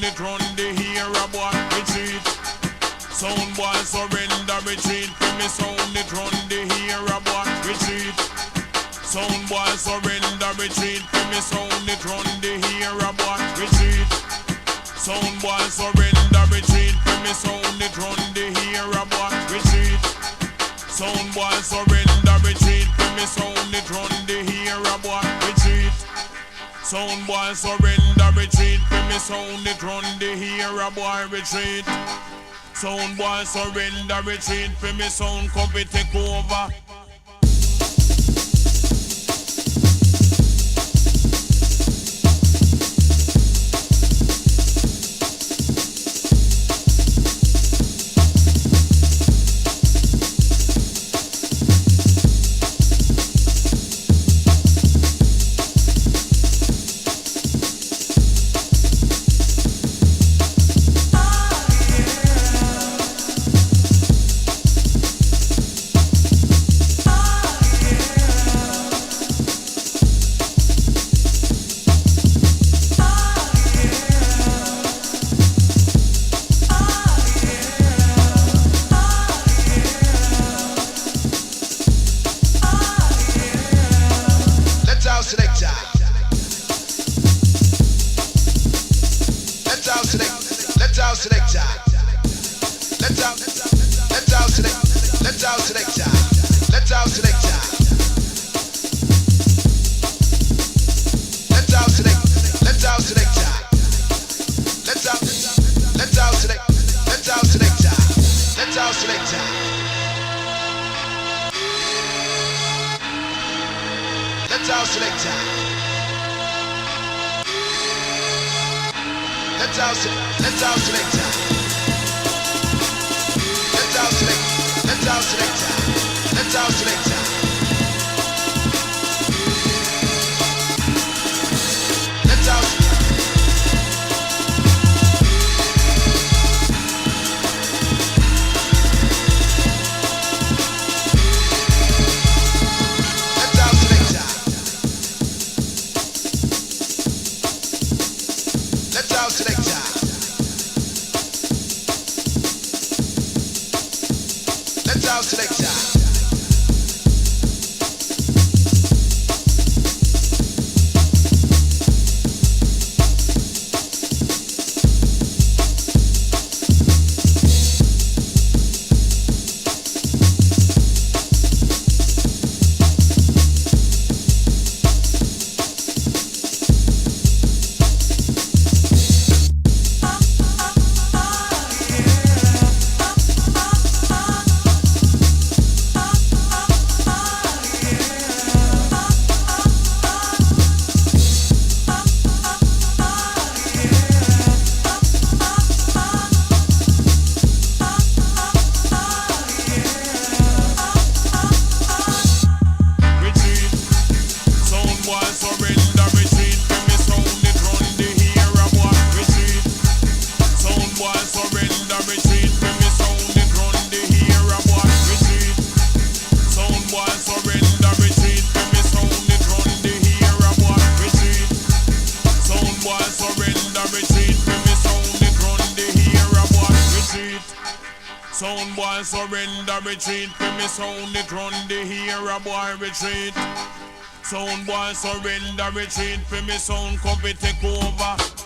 it run the hero boy retreat. Sound boy surrender retreat. For me sound it run the hero boy retreat. Sound boy surrender retreat. For me sound it run the hero boy retreat. Sound boy surrender retreat. For me sound it run the hero boy retreat. Sound boy surrender retreat. For me sound it run the hero boy retreat. Sound boy surrender retreat. For me sound it run the hero boy retreat. Sound boy surrender retreat. For me sound come to take over. Retreat, for me sound it run the hero boy retreat. Sound boy surrender retreat, for me sound come to take over.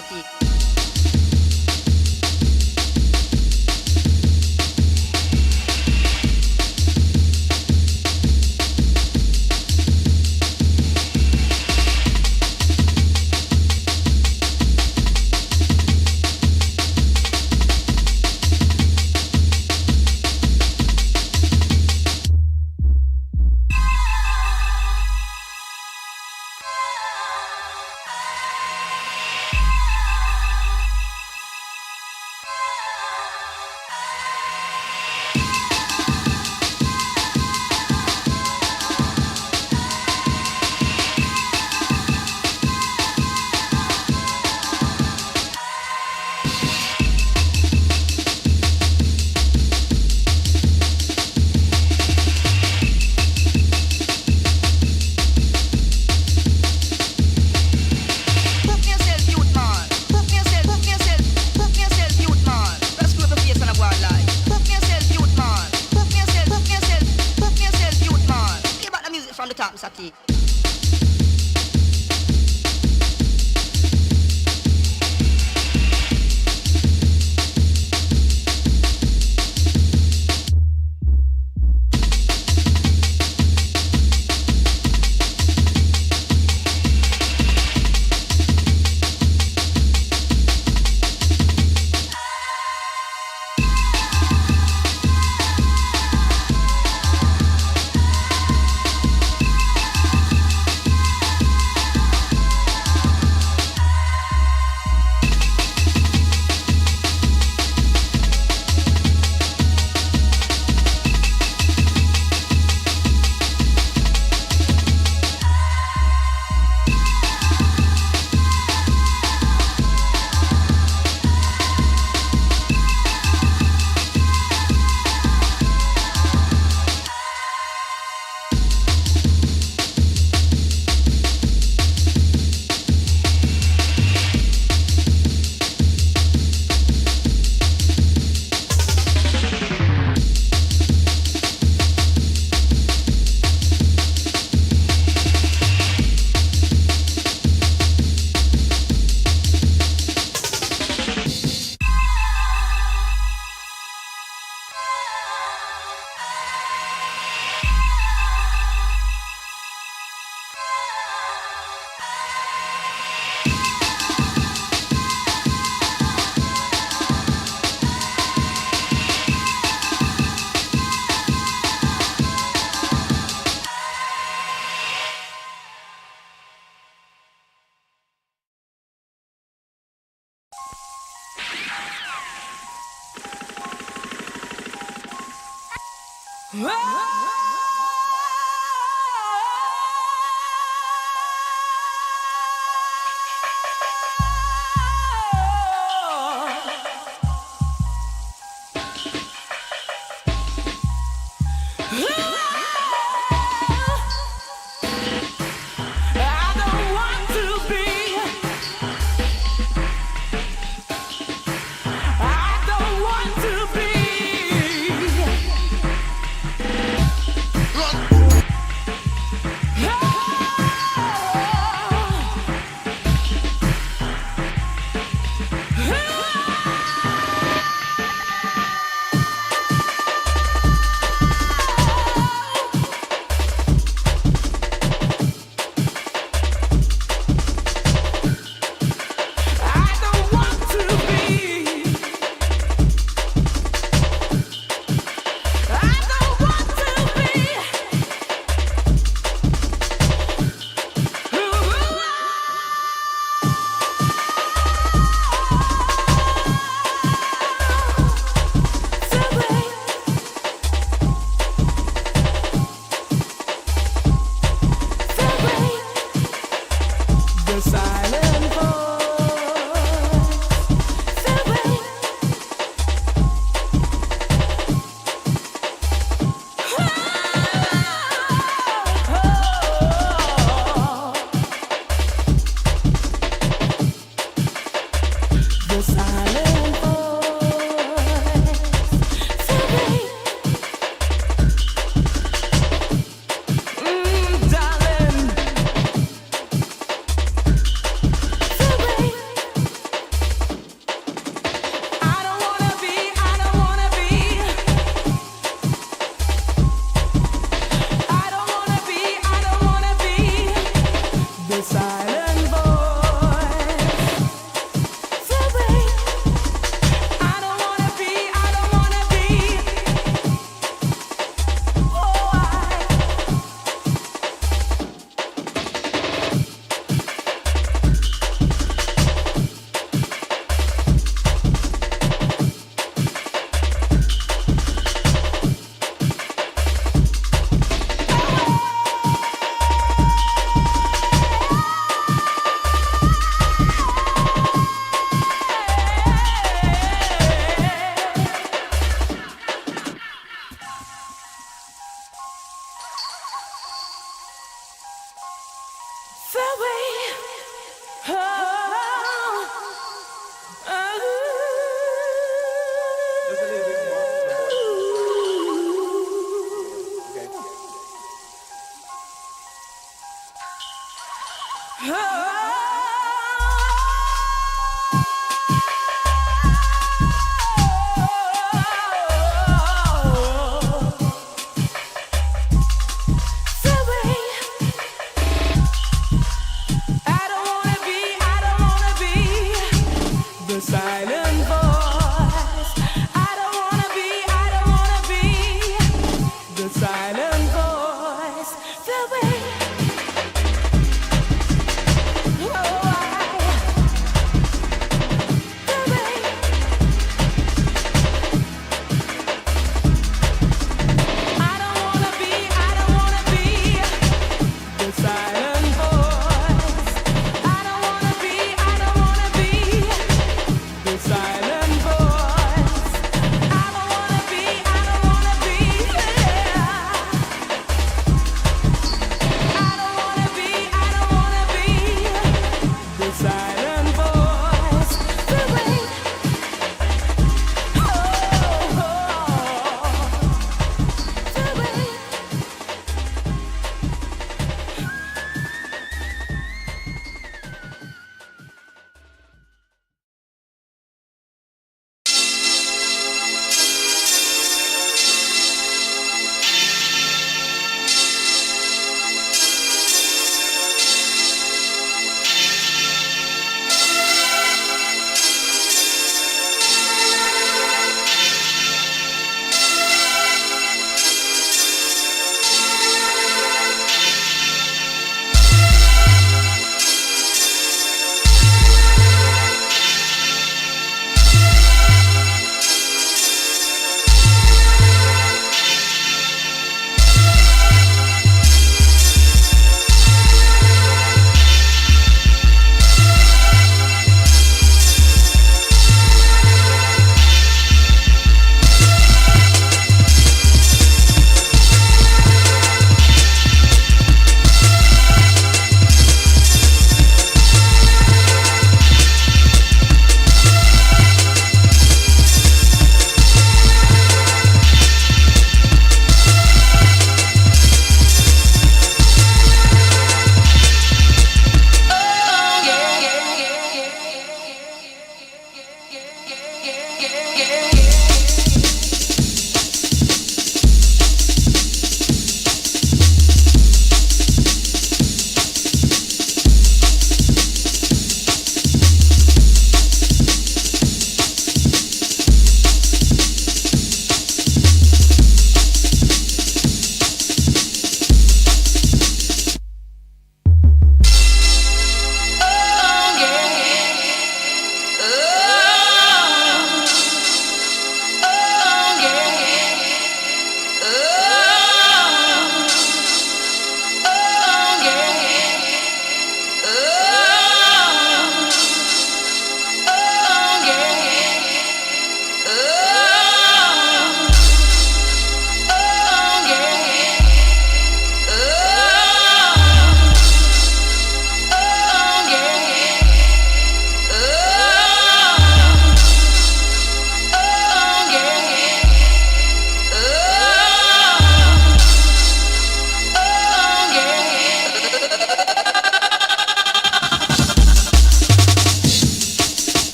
aquí. Aquí.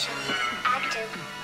function active.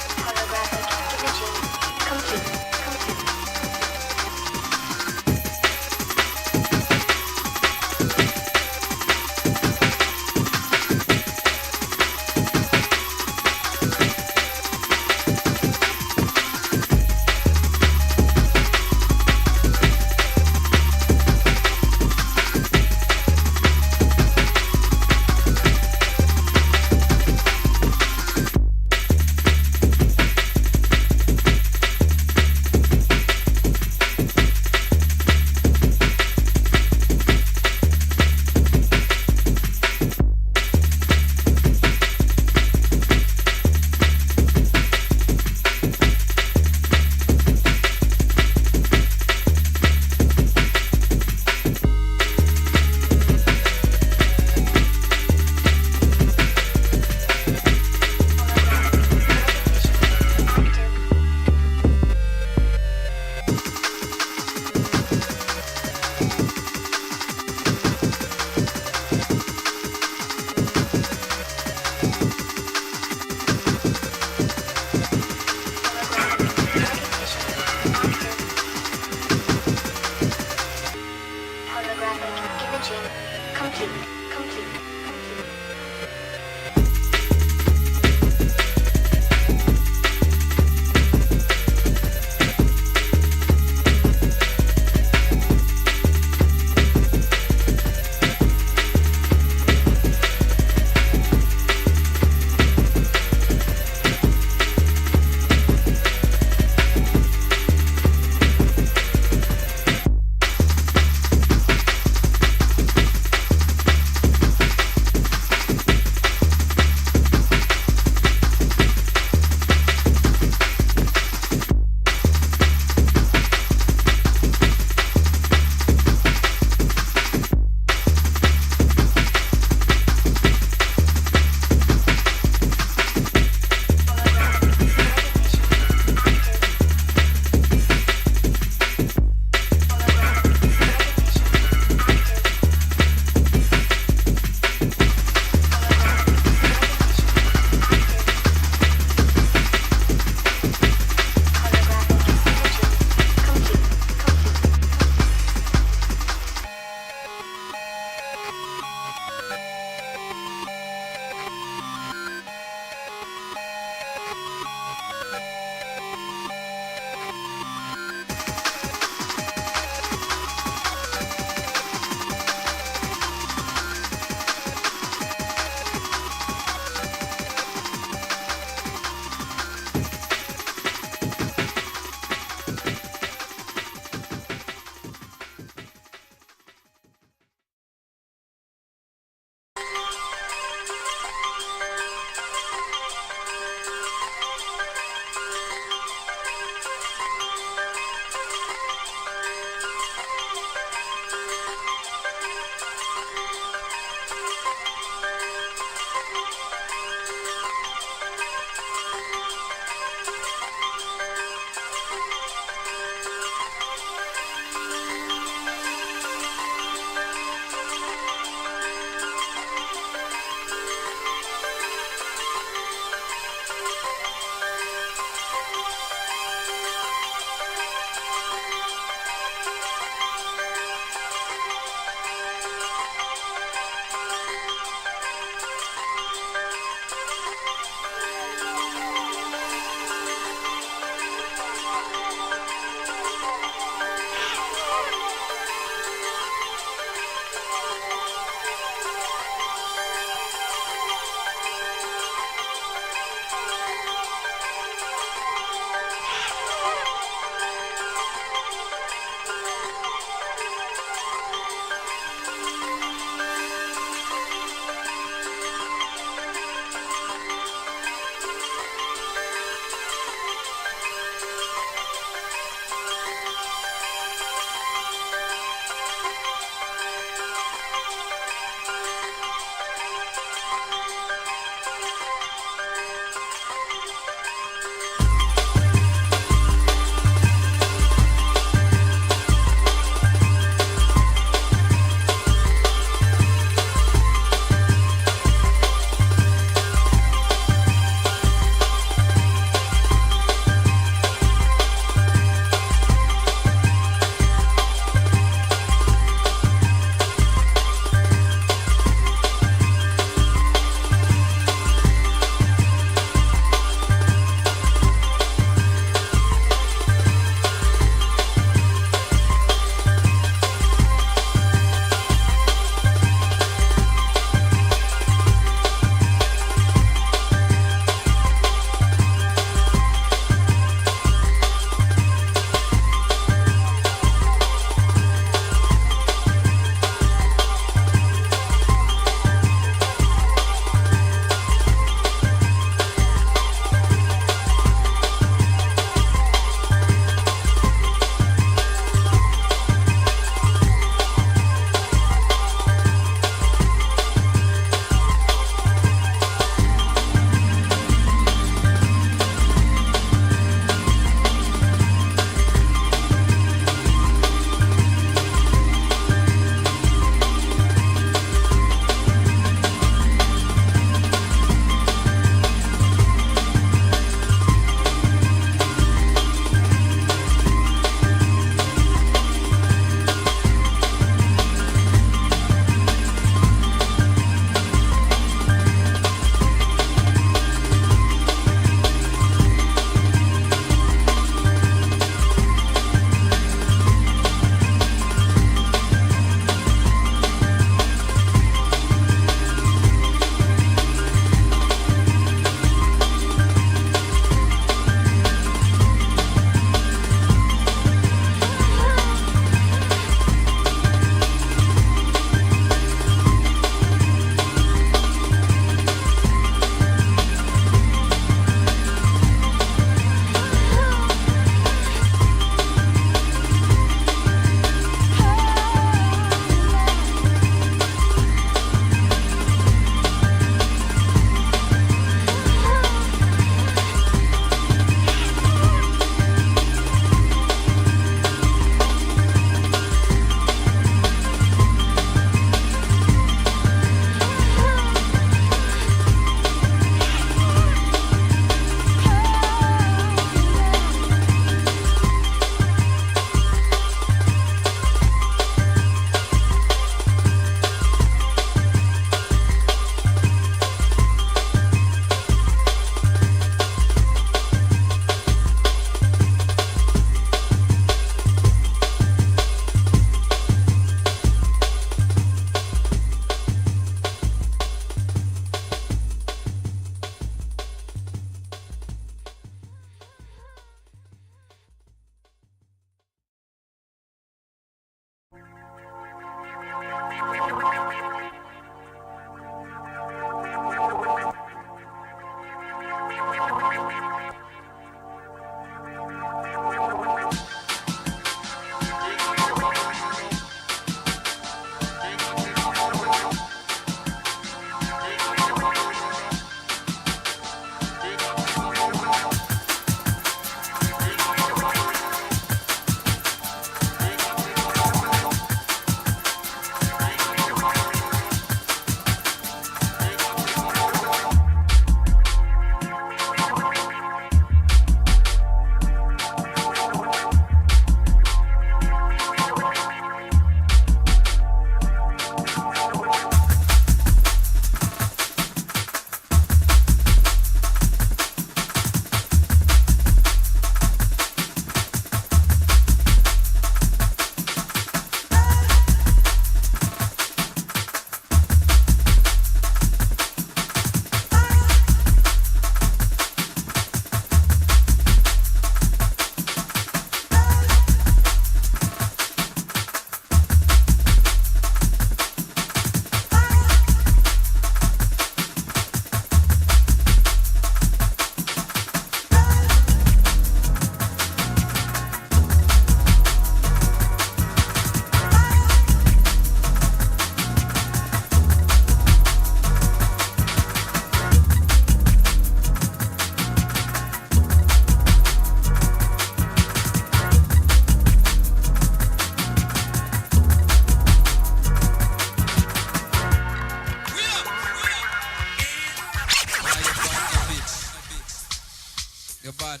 bad.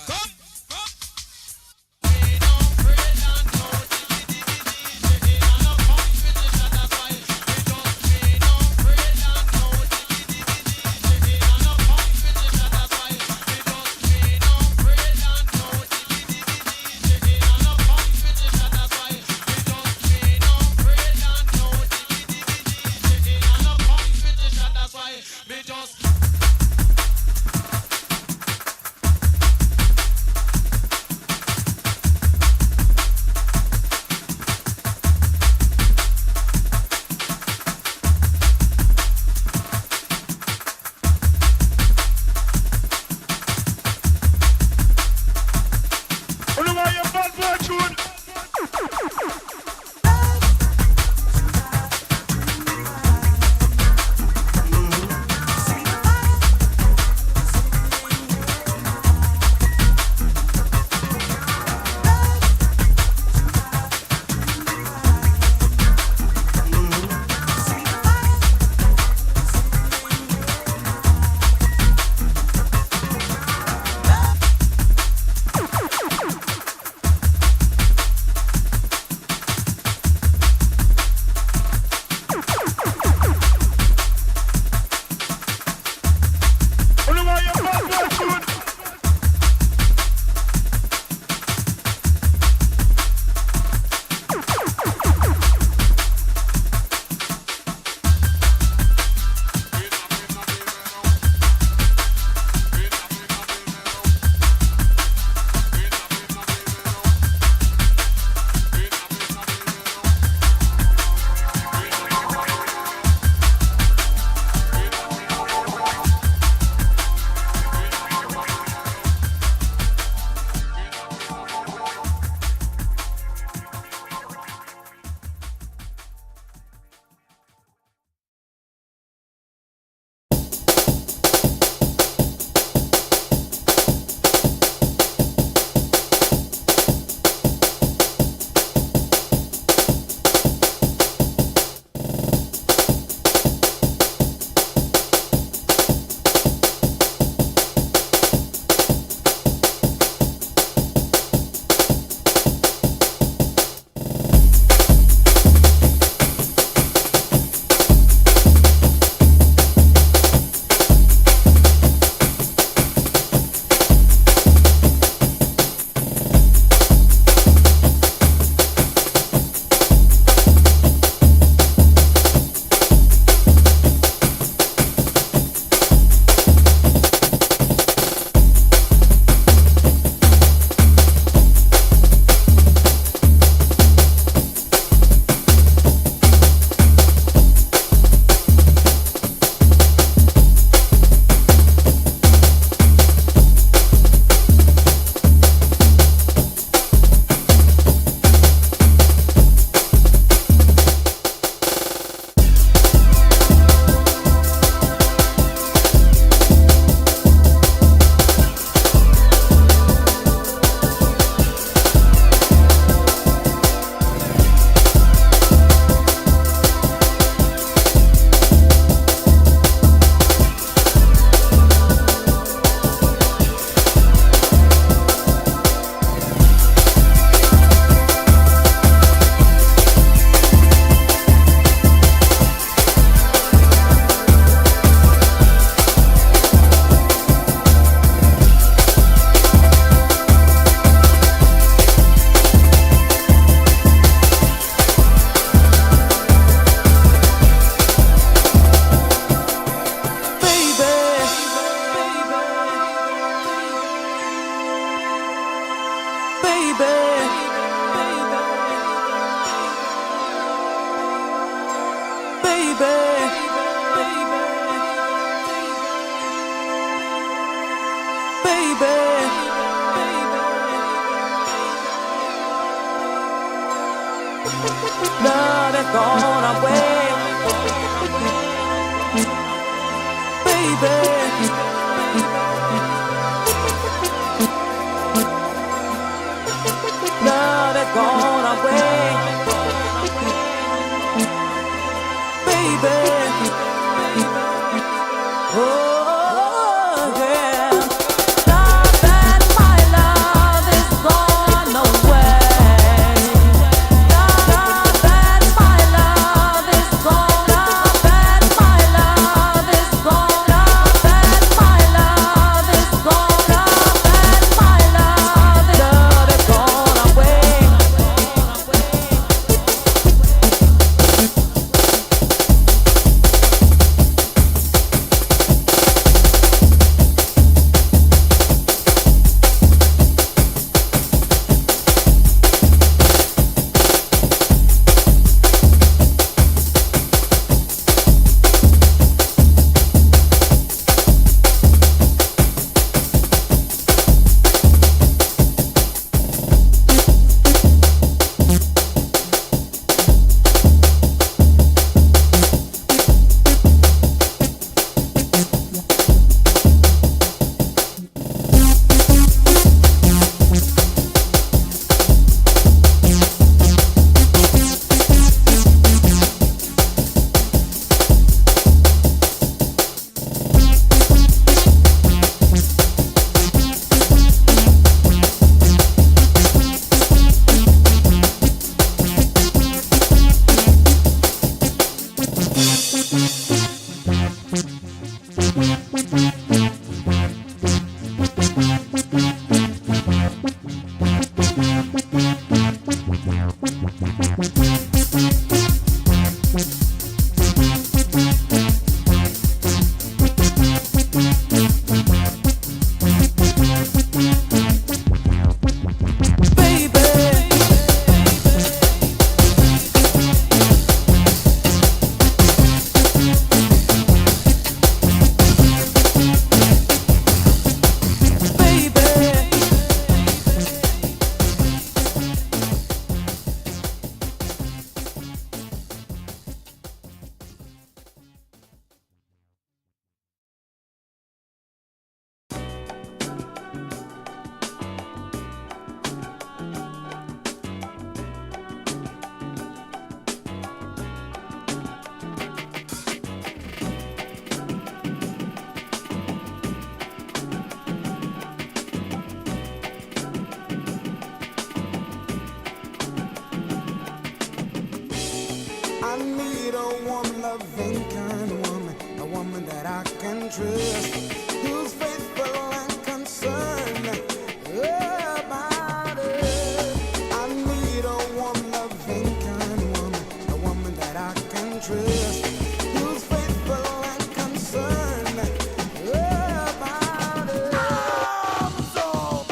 Come. Love has gone away, baby. Love has gone away, baby. Oh yeah, love has trust, who's faithful and concerned about it. I need a one loving kind woman, a woman that I can trust, who's faithful and concerned about it. I'm so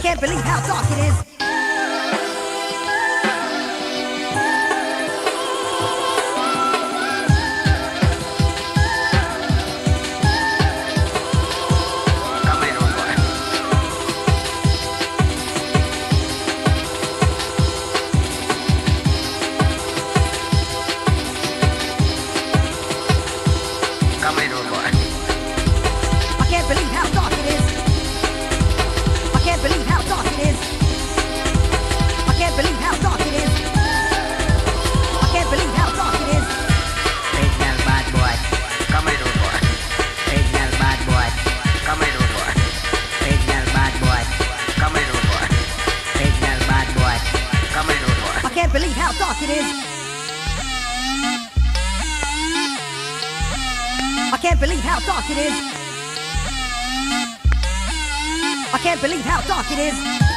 can't believe how dark it is. I can't believe how dark it is. I can't believe how dark it is.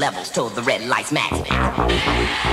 levels till the red lights max.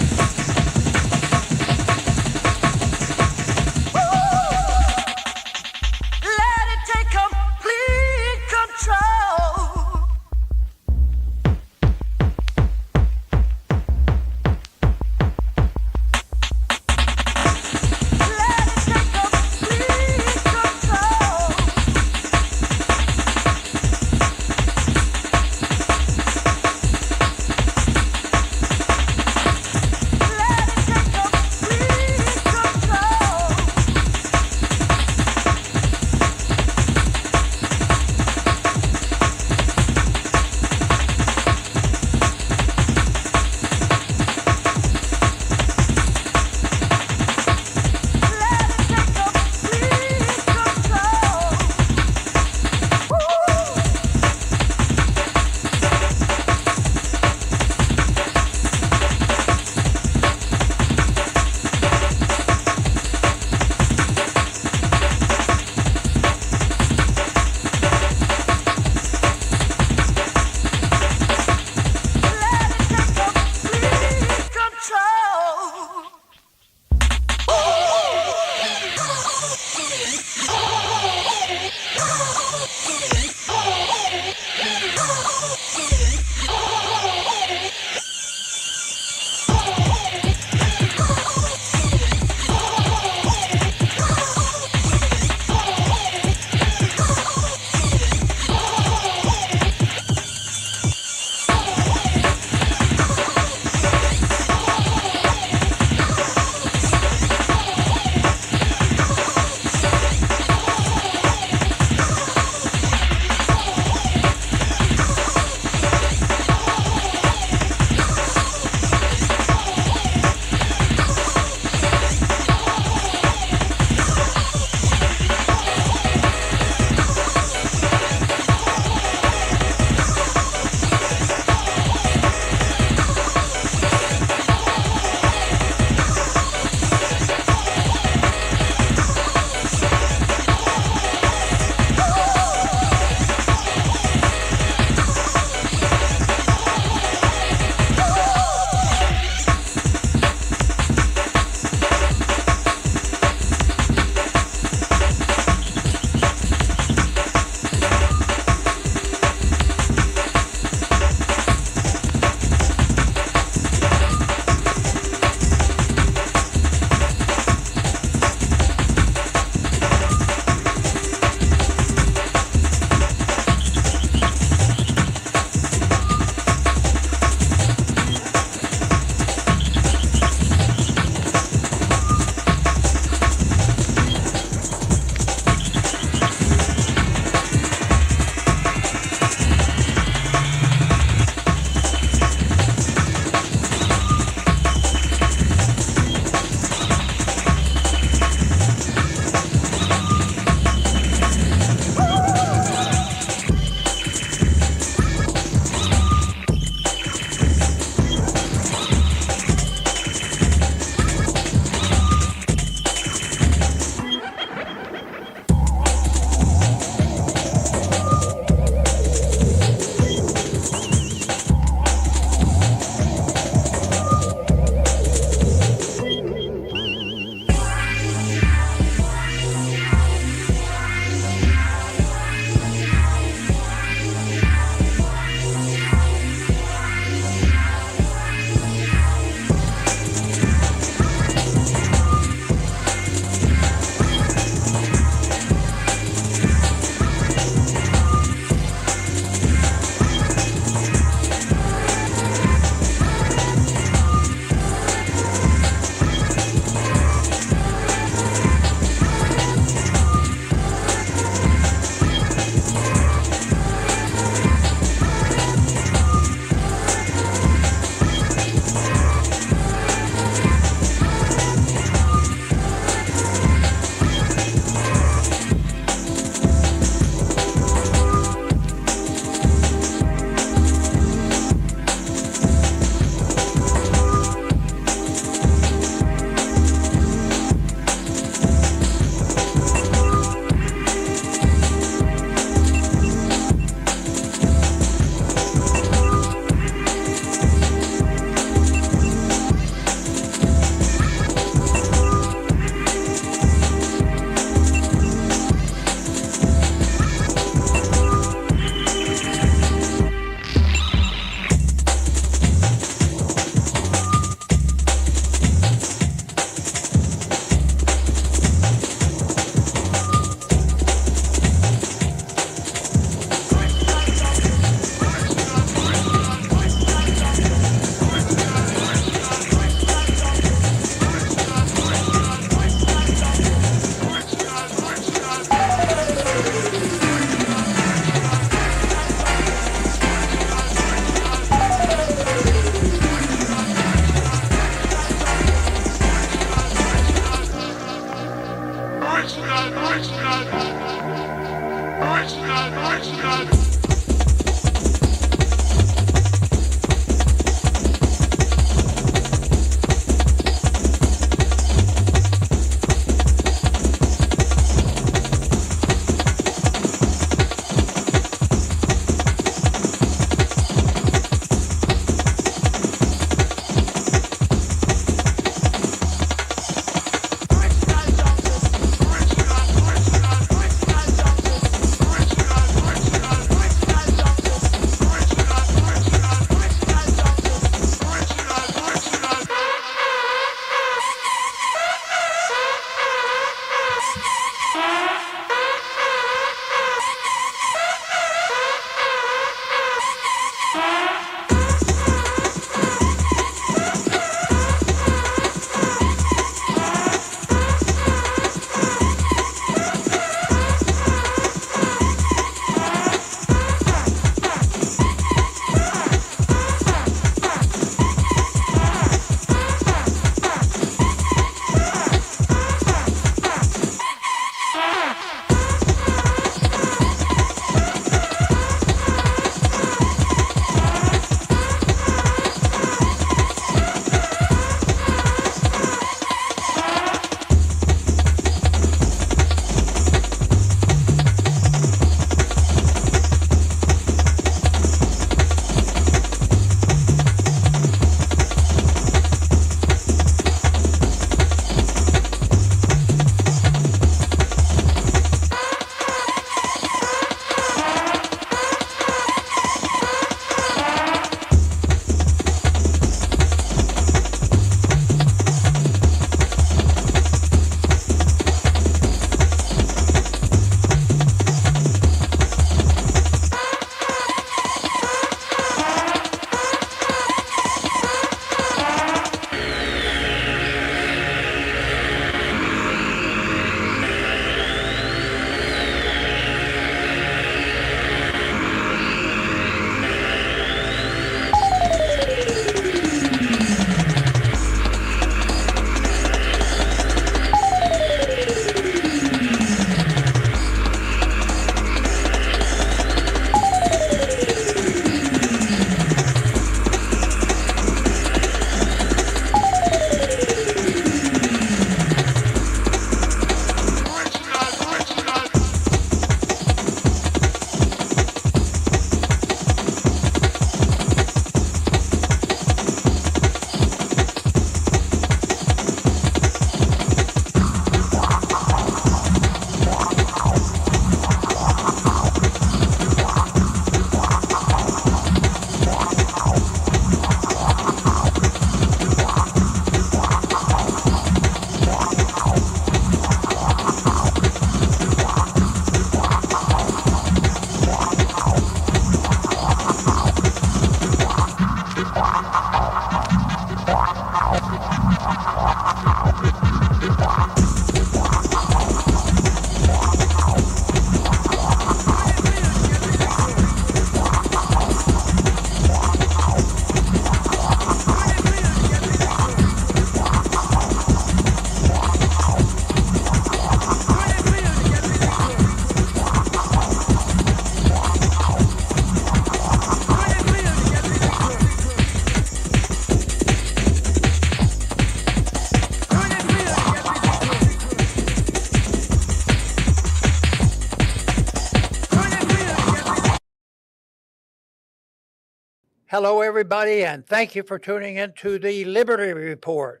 Hello, everybody, and thank you for tuning in to the Liberty Report.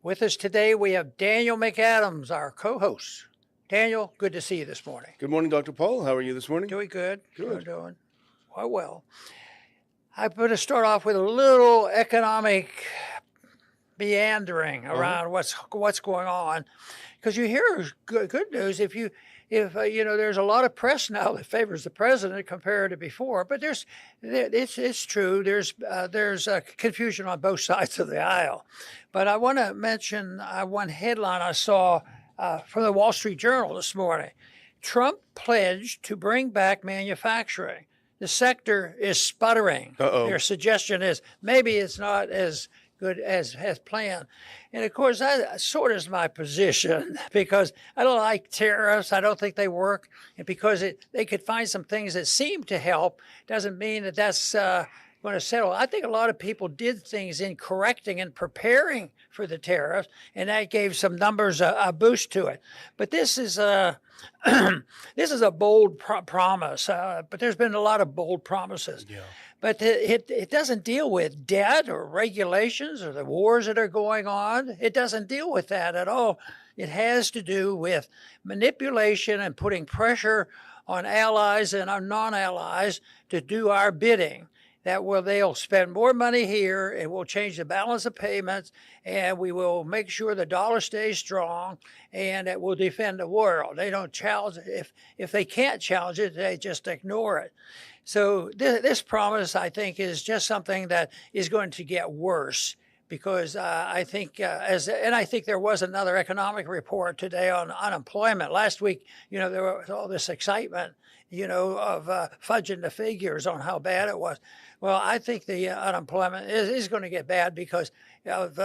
With us today, we have Daniel McAdams, our co-host. Daniel, good to see you this morning. Good morning, Dr. Paul. How are you this morning? Doing good. Good. Doing quite well. I'm going to start off with a little economic meandering around what's going on, because you hear good news if there's a lot of press now that favors the president compared to before, but it's true. There's confusion on both sides of the aisle. But I want to mention one headline I saw from the Wall Street Journal this morning. Trump pledged to bring back manufacturing. The sector is sputtering. Their suggestion is maybe it's not as good as planned. And of course, that sort of is my position, because I don't like tariffs. I don't think they work. And because they could find some things that seem to help, doesn't mean that that's going to settle. I think a lot of people did things in correcting and preparing for the tariffs, and that gave some numbers a boost to it. But this is a bold promise. But there's been a lot of bold promises. Yeah. But it doesn't deal with debt or regulations or the wars that are going on. It doesn't deal with that at all. It has to do with manipulation and putting pressure on allies and our non-allies to do our bidding. They'll spend more money here, and we'll change the balance of payments, and we will make sure the dollar stays strong, and it will defend the world. They don't challenge it. If they can't challenge it, they just ignore it. So this promise, I think, is just something that is going to get worse, because I think I think there was another economic report today on unemployment. Last week, there was all this excitement, of fudging the figures on how bad it was. Well, I think the unemployment is going to get bad because of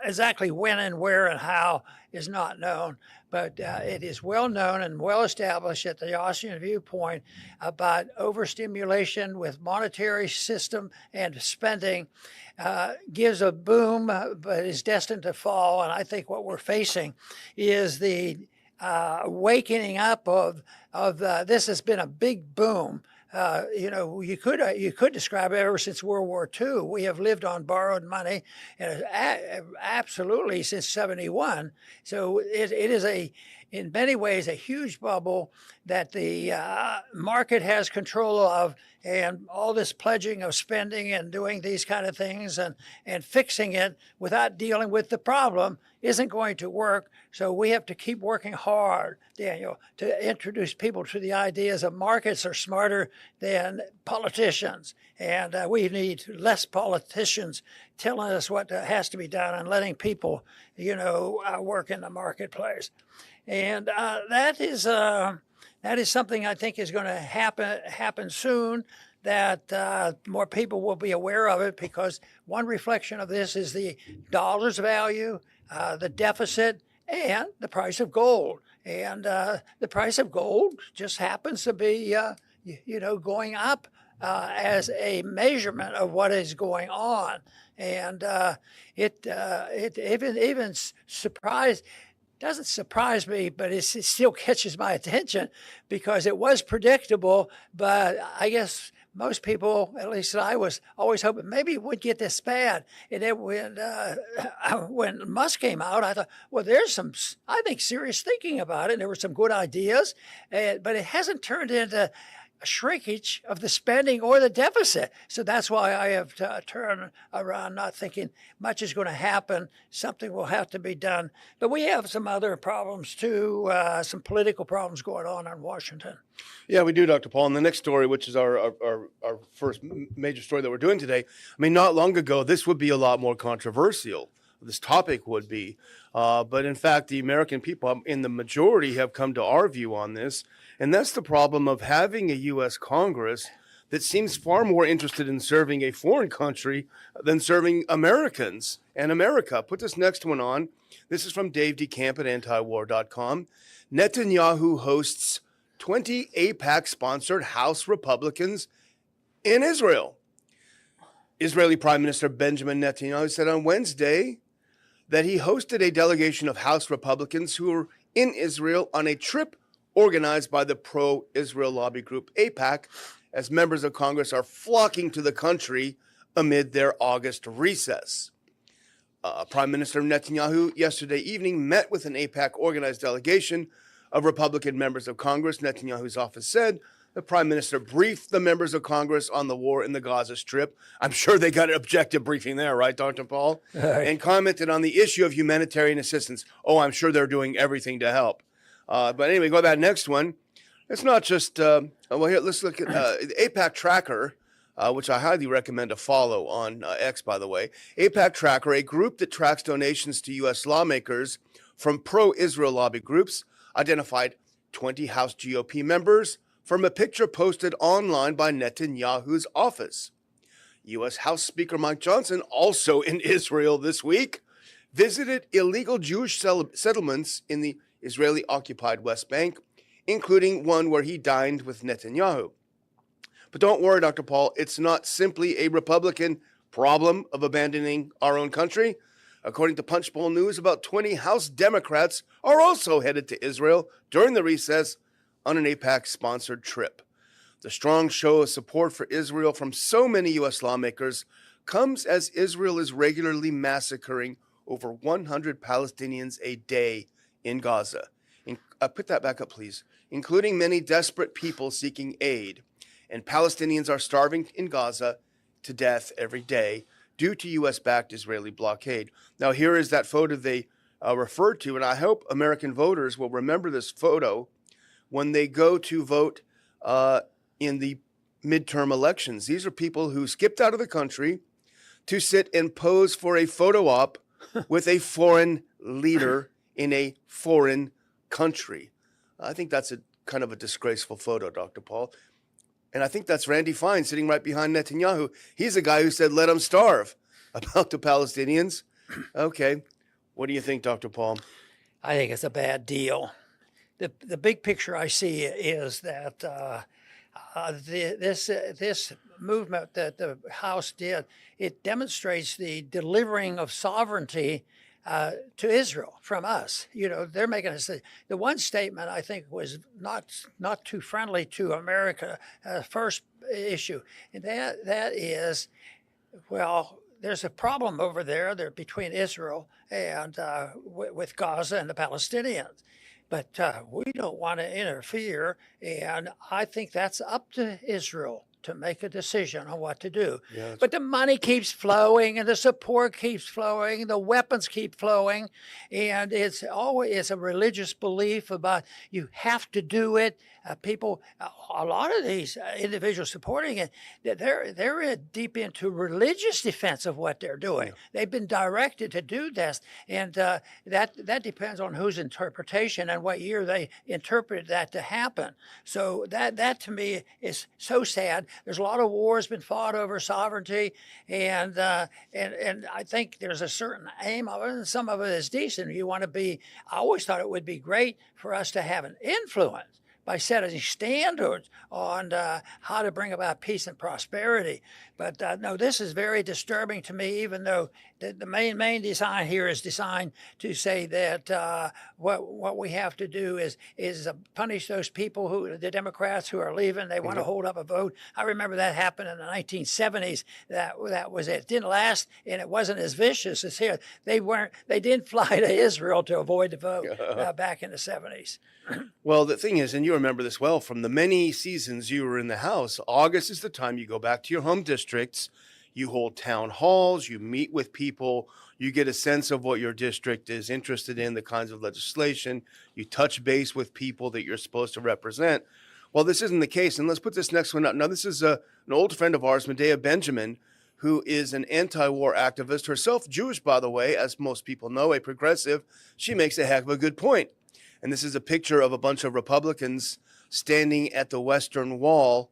exactly when and where and how is not known. But it is well known and well established at the Austrian viewpoint about overstimulation with monetary system and spending gives a boom, but is destined to fall. And I think what we're facing is the wakening up of this has been a big boom. You could describe it ever since World War II. We have lived on borrowed money, and absolutely since '71. So it is in many ways a huge bubble that the market has control of, and all this pledging of spending and doing these kind of things and fixing it without dealing with the problem isn't going to work. So we have to keep working hard, Daniel, to introduce people to the ideas of markets are smarter than politicians. And we need less politicians telling us what has to be done and letting people, work in the marketplace. And that is something I think is going to happen soon, that more people will be aware of it, because one reflection of this is the dollar's value, the deficit, and the price of gold. And the price of gold just happens to be, going up as a measurement of what is going on. And it even doesn't surprise me, but it still catches my attention, because it was predictable. But I guess most people, at least I was always hoping maybe it would get this bad. And then when Musk came out, I thought, well, there's some, I think, serious thinking about it. And there were some good ideas, but it hasn't turned into a shrinkage of the spending or the deficit. So that's why I have turned around, not thinking much is going to happen. Something will have to be done. But we have some other problems too, some political problems going on in Washington. Yeah, we do, Dr. Paul. And the next story, which is our first major story that we're doing today, I mean, not long ago, this would be a lot more controversial. This topic would be. But in fact, the American people in the majority have come to our view on this. And that's the problem of having a U.S. Congress that seems far more interested in serving a foreign country than serving Americans and America. Put this next one on. This is from Dave DeCamp at antiwar.com. Netanyahu hosts 20 AIPAC-sponsored House Republicans in Israel. Israeli Prime Minister Benjamin Netanyahu said on Wednesday that he hosted a delegation of House Republicans who were in Israel on a trip organized by the pro-Israel lobby group AIPAC as members of Congress are flocking to the country amid their August recess. Prime Minister Netanyahu yesterday evening met with an AIPAC organized delegation of Republican members of Congress. Netanyahu's office said the Prime Minister briefed the members of Congress on the war in the Gaza Strip. I'm sure they got an objective briefing there, right, Dr. Paul? And commented on the issue of humanitarian assistance. Oh, I'm sure they're doing everything to help. But anyway, go to that next one. It's not just, here, let's look at the AIPAC Tracker, which I highly recommend to follow on X, by the way. AIPAC Tracker, a group that tracks donations to U.S. lawmakers from pro-Israel lobby groups, identified 20 House GOP members from a picture posted online by Netanyahu's office. U.S. House Speaker Mike Johnson, also in Israel this week, visited illegal Jewish settlements in the Israeli-occupied West Bank, including one where he dined with Netanyahu. But don't worry, Dr. Paul, it's not simply a Republican problem of abandoning our own country. According to Punchbowl News, about 20 House Democrats are also headed to Israel during the recess on an AIPAC-sponsored trip. The strong show of support for Israel from so many U.S. lawmakers comes as Israel is regularly massacring over 100 Palestinians a day in Gaza. Put that back up, please. Including many desperate people seeking aid. And Palestinians are starving in Gaza to death every day due to U.S.-backed Israeli blockade. Now, here is that photo they referred to, and I hope American voters will remember this photo when they go to vote in the midterm elections. These are people who skipped out of the country to sit and pose for a photo op with a foreign leader in a foreign country. I think that's a kind of a disgraceful photo, Dr. Paul. And I think that's Randy Fine sitting right behind Netanyahu. He's the guy who said, let them starve about the Palestinians. Okay. What do you think, Dr. Paul? I think it's a bad deal. The big picture I see is that this movement that the House did, it demonstrates the delivering of sovereignty to Israel from us. You know, they're making us the one statement I think was not too friendly to America. First issue, and that is, well, there's a problem over there between Israel and with Gaza and the Palestinians. But we don't want to interfere, and I think that's up to Israel to make a decision on what to do. Yeah, but the money keeps flowing, and the support keeps flowing, the weapons keep flowing, and it's always a religious belief about you have to do it. People, a lot of these individuals supporting it, they're deep into religious defense of what they're doing. Yeah. They've been directed to do this, and that depends on whose interpretation and what year they interpreted that to happen. So that to me is so sad. There's a lot of wars been fought over sovereignty, and I think there's a certain aim of it, and some of it is decent. You want to be. I always thought it would be great for us to have an influence by setting standards on how to bring about peace and prosperity. But no, this is very disturbing to me, even though the main design here is designed to say that what we have to do is punish those people, the Democrats who are leaving. They want to hold up a vote. I remember that happened in the 1970s. That was it. It didn't last, and it wasn't as vicious as here. They didn't fly to Israel to avoid the vote back in the 70s. Well, the thing is, and you remember this well from the many seasons you were in the House, August is the time you go back to your home districts, you hold town halls, you meet with people, you get a sense of what your district is interested in, the kinds of legislation, you touch base with people that you're supposed to represent. Well, this isn't the case, and let's put this next one up. Now, this is an old friend of ours, Medea Benjamin, who is an anti-war activist, herself Jewish, by the way, as most people know, a progressive. She makes a heck of a good point. And this is a picture of a bunch of Republicans standing at the Western Wall.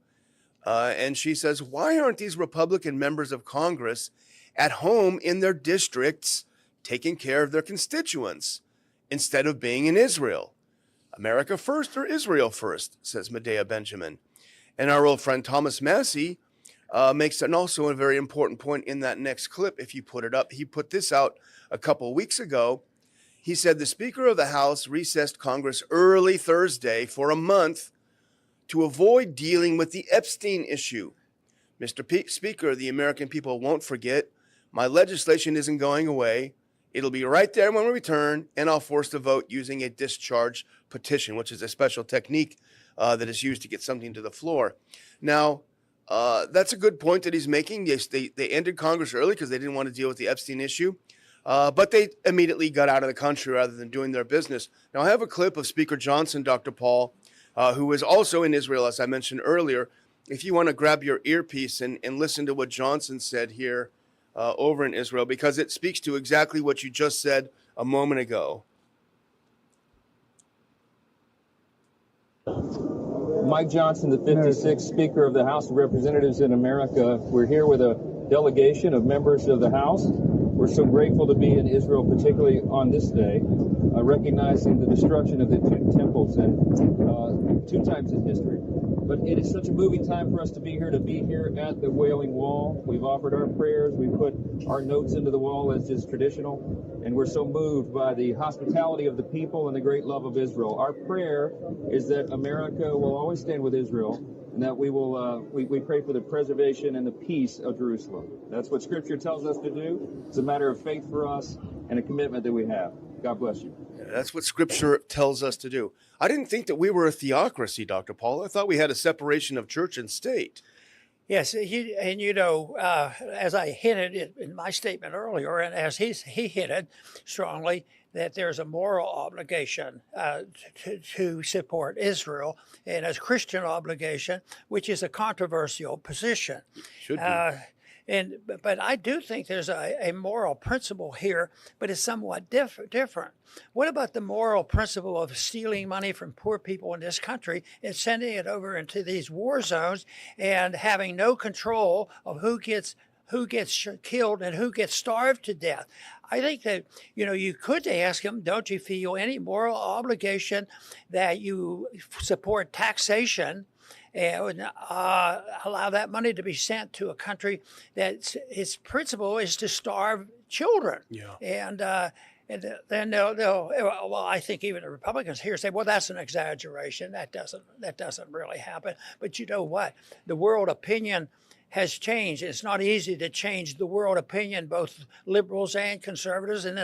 And she says, why aren't these Republican members of Congress at home in their districts taking care of their constituents instead of being in Israel? America first or Israel first, says Medea Benjamin. And our old friend Thomas Massey makes also a very important point in that next clip, if you put it up. He put this out a couple weeks ago. He said the Speaker of the House recessed Congress early Thursday for a month to avoid dealing with the Epstein issue. Mr. Speaker, the American people won't forget. My legislation isn't going away. It'll be right there when we return, and I'll force the vote using a discharge petition, which is a special technique that is used to get something to the floor. Now, that's a good point that he's making. Yes, they ended Congress early because they didn't want to deal with the Epstein issue, but they immediately got out of the country rather than doing their business. Now, I have a clip of Speaker Johnson, Dr. Paul, who is also in Israel, as I mentioned earlier. If you want to grab your earpiece and listen to what Johnson said here over in Israel, because it speaks to exactly what you just said a moment ago. Mike Johnson, the 56th Speaker of the House of Representatives in America. We're here with a delegation of members of the House. We're so grateful to be in Israel, particularly on this day, recognizing the destruction of the two temples and 2 times in history. But it is such a moving time for us to be here at the Wailing Wall. We've offered our prayers. We put our notes into the wall as is traditional. And we're so moved by the hospitality of the people and the great love of Israel. Our prayer is that America will always stand with Israel, and that we will we pray for the preservation and the peace of Jerusalem. That's what Scripture tells us to do. It's a matter of faith for us and a commitment that we have. God bless you. That's what Scripture tells us to do. I didn't think that we were a theocracy, Dr. Paul. I thought we had a separation of church and state. Yes, as I hinted in my statement earlier, and as he hinted strongly, that there's a moral obligation to support Israel, and a Christian obligation, which is a controversial position. Should be. But I do think there's a moral principle here, but it's somewhat different. What about the moral principle of stealing money from poor people in this country and sending it over into these war zones and having no control of who gets killed and who gets starved to death? I think that, you could ask him, don't you feel any moral obligation that you support taxation and allow that money to be sent to a country that its principle is to starve children? Yeah. And then well, I think even the Republicans here say, well, that's an exaggeration. That doesn't really happen. But you know what? The world opinion has changed. It's not easy to change the world opinion, both liberals and conservatives. And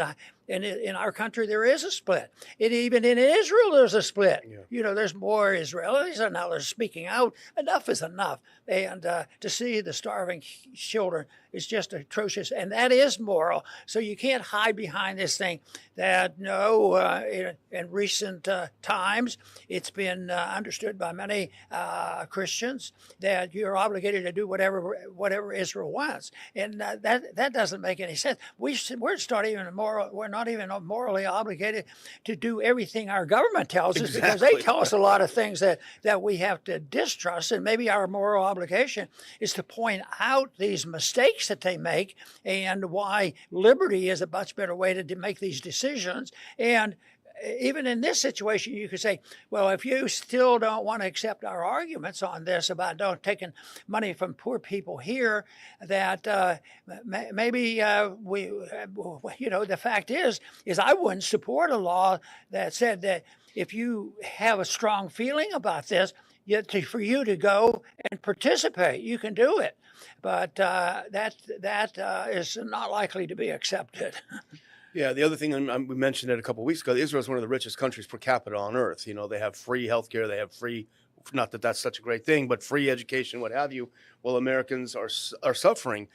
in our country, there is a split. Even in Israel, there's a split. Yeah. There's more Israelis, and now they're speaking out. Enough is enough. And to see the starving children is just atrocious. And that is moral. So you can't hide behind this thing that, in recent times, it's been understood by many Christians that you're obligated to do whatever Israel wants. And that doesn't make any sense. We're not even morally obligated to do everything our government tells us, because they tell us a lot of things that we have to distrust. And maybe our moral obligation is to point out these mistakes that they make and why liberty is a much better way to make these decisions. And even in this situation, you could say, well, if you still don't want to accept our arguments on this about taking money from poor people here, that maybe the fact is I wouldn't support a law that said that if you have a strong feeling about this, for you to go and participate, you can do it. But that is not likely to be accepted. Yeah, the other thing, we mentioned it a couple of weeks ago, Israel is one of the richest countries per capita on earth. They have free healthcare, they have free, not that that's such a great thing, but free education, what have you. Well, Americans are suffering.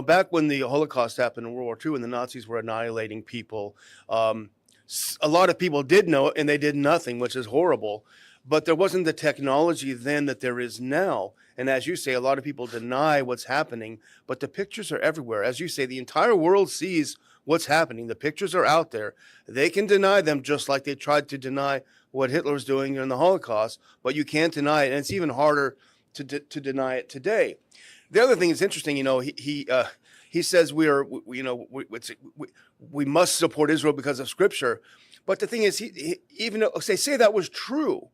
Back when the Holocaust happened in World War II and the Nazis were annihilating people, a lot of people did know it and they did nothing, which is horrible. But there wasn't the technology then that there is now. And as you say, a lot of people deny what's happening, but the pictures are everywhere. As you say, the entire world sees what's happening. The pictures are out there. They can deny them just like they tried to deny what Hitler was doing in the Holocaust, but you can't deny it. And it's even harder to deny it today. The other thing is interesting, he says we must support Israel because of Scripture. But the thing is, even though say that was true,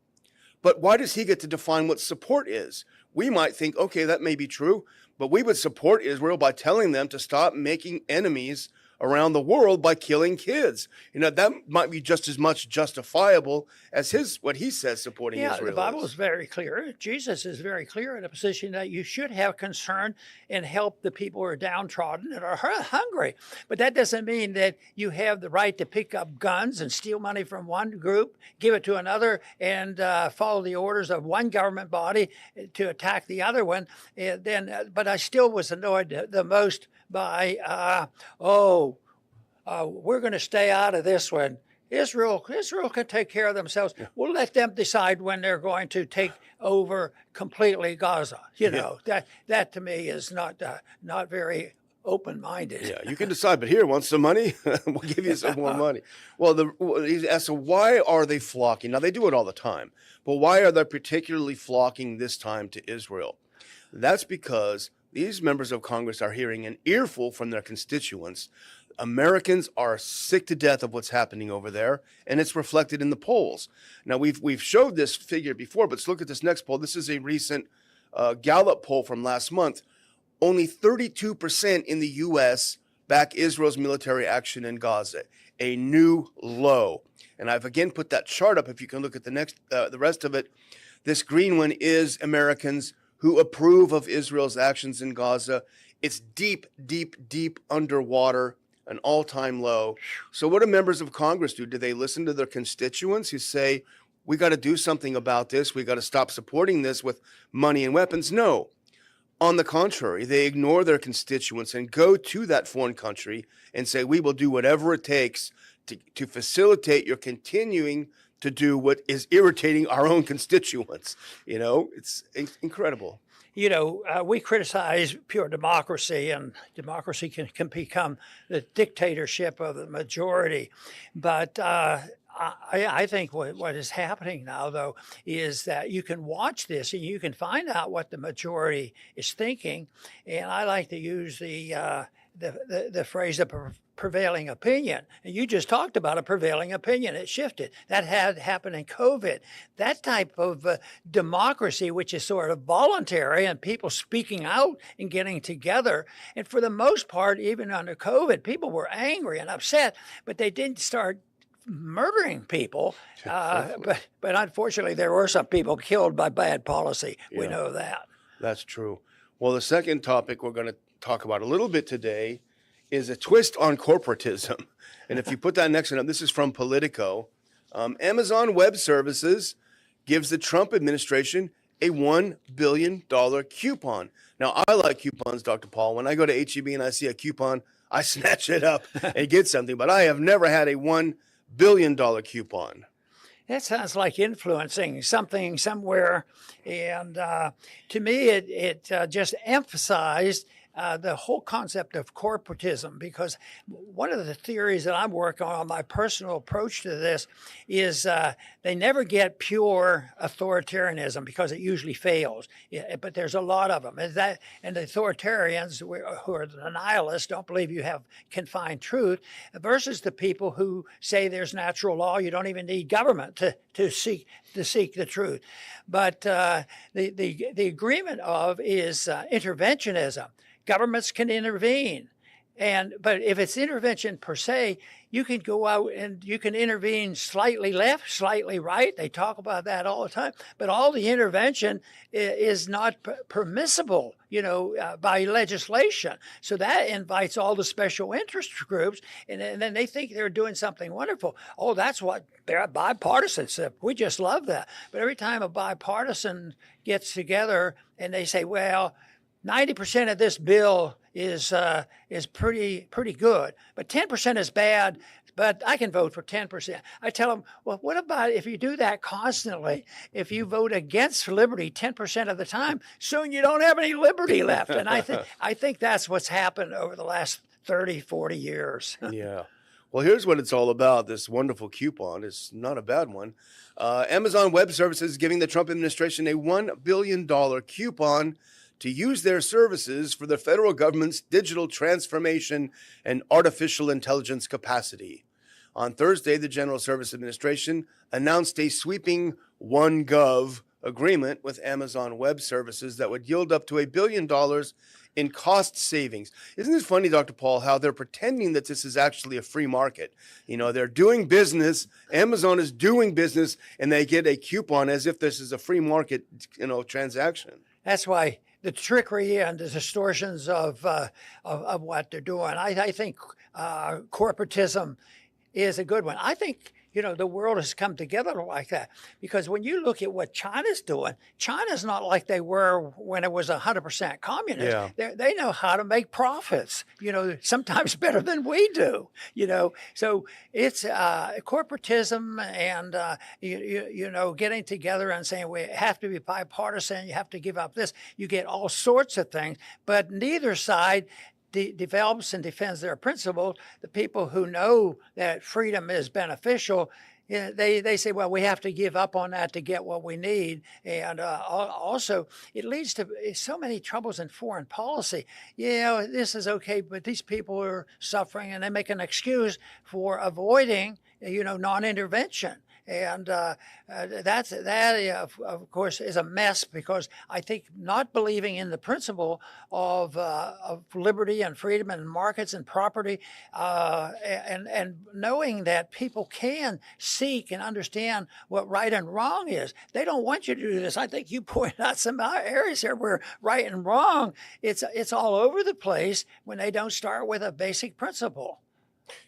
but why does he get to define what support is? We might think, okay, that may be true, but we would support Israel by telling them to stop making enemies around the world by killing kids. That might be just as much justifiable as what he says supporting Israel. The Bible is is very clear. Jesus is very clear in a position that you should have concern and help the people who are downtrodden and are hungry. But that doesn't mean that you have the right to pick up guns and steal money from one group, give it to another, and follow the orders of one government body to attack the other one. But I still was annoyed the most by, we're going to stay out of this one. Israel can take care of themselves. We'll let them decide when they're going to take over completely Gaza. That to me is not very open-minded. Yeah, you can decide, but here, want some money? We'll give you some more money. Well, he's asked, so why are they flocking? Now, they do it all the time, but why are they particularly flocking this time to Israel? That's because these members of Congress are hearing an earful from their constituents. Americans are sick to death of what's happening over there, and it's reflected in the polls. Now, we've showed this figure before, but let's look at this next poll. This is a recent Gallup poll from last month. Only 32% in the U.S. back Israel's military action in Gaza, a new low. And I've again put that chart up. If you can look at the rest of it, this green one is Americans who approve of Israel's actions in Gaza. It's deep, deep, deep underwater, an all-time low. So what do members of Congress do? Do they listen to their constituents who say, we got to do something about this, we got to stop supporting this with money and weapons? No. On the contrary, they ignore their constituents and go to that foreign country and say, we will do whatever it takes to facilitate your continuing to do what is irritating our own constituents. It's incredible. We criticize pure democracy, and democracy can become the dictatorship of the majority. But I think what is happening now, though, is that you can watch this and you can find out what the majority is thinking. And I like to use the phrase of prevailing opinion. And you just talked about a prevailing opinion. It shifted. That had happened in COVID. That type of democracy, which is sort of voluntary and people speaking out and getting together. And for the most part, even under COVID, people were angry and upset, but they didn't start murdering people. But unfortunately, there were some people killed by bad policy. Yeah. We know that. That's true. Well, the second topic we're going to talk about a little bit today is a twist on corporatism. And if you put that next one up, this is from Politico. Amazon Web Services gives the Trump administration a $1 billion coupon. Now, I like coupons, Dr. Paul. When I go to HEB and I see a coupon, I snatch it up and get something. But I have never had a $1 billion coupon. That sounds like influencing something somewhere. And to me, it just emphasized the whole concept of corporatism, because one of the theories that I'm working on, my personal approach to this, is they never get pure authoritarianism because it usually fails. But there's a lot of them. And the authoritarians who are the nihilists don't believe you can find truth, versus the people who say there's natural law. You don't even need government to seek the truth. But the agreement is interventionism. Governments can intervene. But if it's intervention per se, you can go out and you can intervene slightly left, slightly right. They talk about that all the time. But all the intervention is not permissible, by legislation. So that invites all the special interest groups, and then they think they're doing something wonderful. Oh, that's what they're bipartisan. We just love that. But every time a bipartisan gets together and they say, well, 90% of this bill is pretty good, but 10% is bad, but I can vote for 10%. I tell them, well, what about if you do that constantly? If you vote against liberty 10% of the time, soon you don't have any liberty left. And I think that's what's happened over the last 30, 40 years. Yeah. Well, here's what it's all about. This wonderful coupon is not a bad one. Amazon Web Services is giving the Trump administration a $1 billion coupon to use their services for the federal government's digital transformation and artificial intelligence capacity. On Thursday, the General Services Administration announced a sweeping OneGov agreement with Amazon Web Services that would yield up to $1 billion in cost savings. Isn't it funny, Dr. Paul, how they're pretending that this is actually a free market? You know, they're doing business, Amazon is doing business, and they get a coupon as if this is a free market, you know, transaction. That's why the trickery and the distortions of what they're doing. I think corporatism is a good one. I think, you know, the world has come together like that because when you look at what China's doing, China's not like they were when it was 100% communist. Yeah. They know how to make profits, you know, sometimes better than we do, you know. So it's corporatism and, you know, getting together and saying we have to be bipartisan, you have to give up this. You get all sorts of things, but neither side develops and defends their principles. The people who know that freedom is beneficial, you know, they say, well, we have to give up on that to get what we need. And also, it leads to so many troubles in foreign policy. You know, this is okay, but these people are suffering, and they make an excuse for avoiding, you know, non-intervention. And that, of course, is a mess because I think not believing in the principle of liberty and freedom and markets and property and knowing that people can seek and understand what right and wrong is. They don't want you to do this. I think you pointed out some areas here where right and wrong, it's all over the place when they don't start with a basic principle.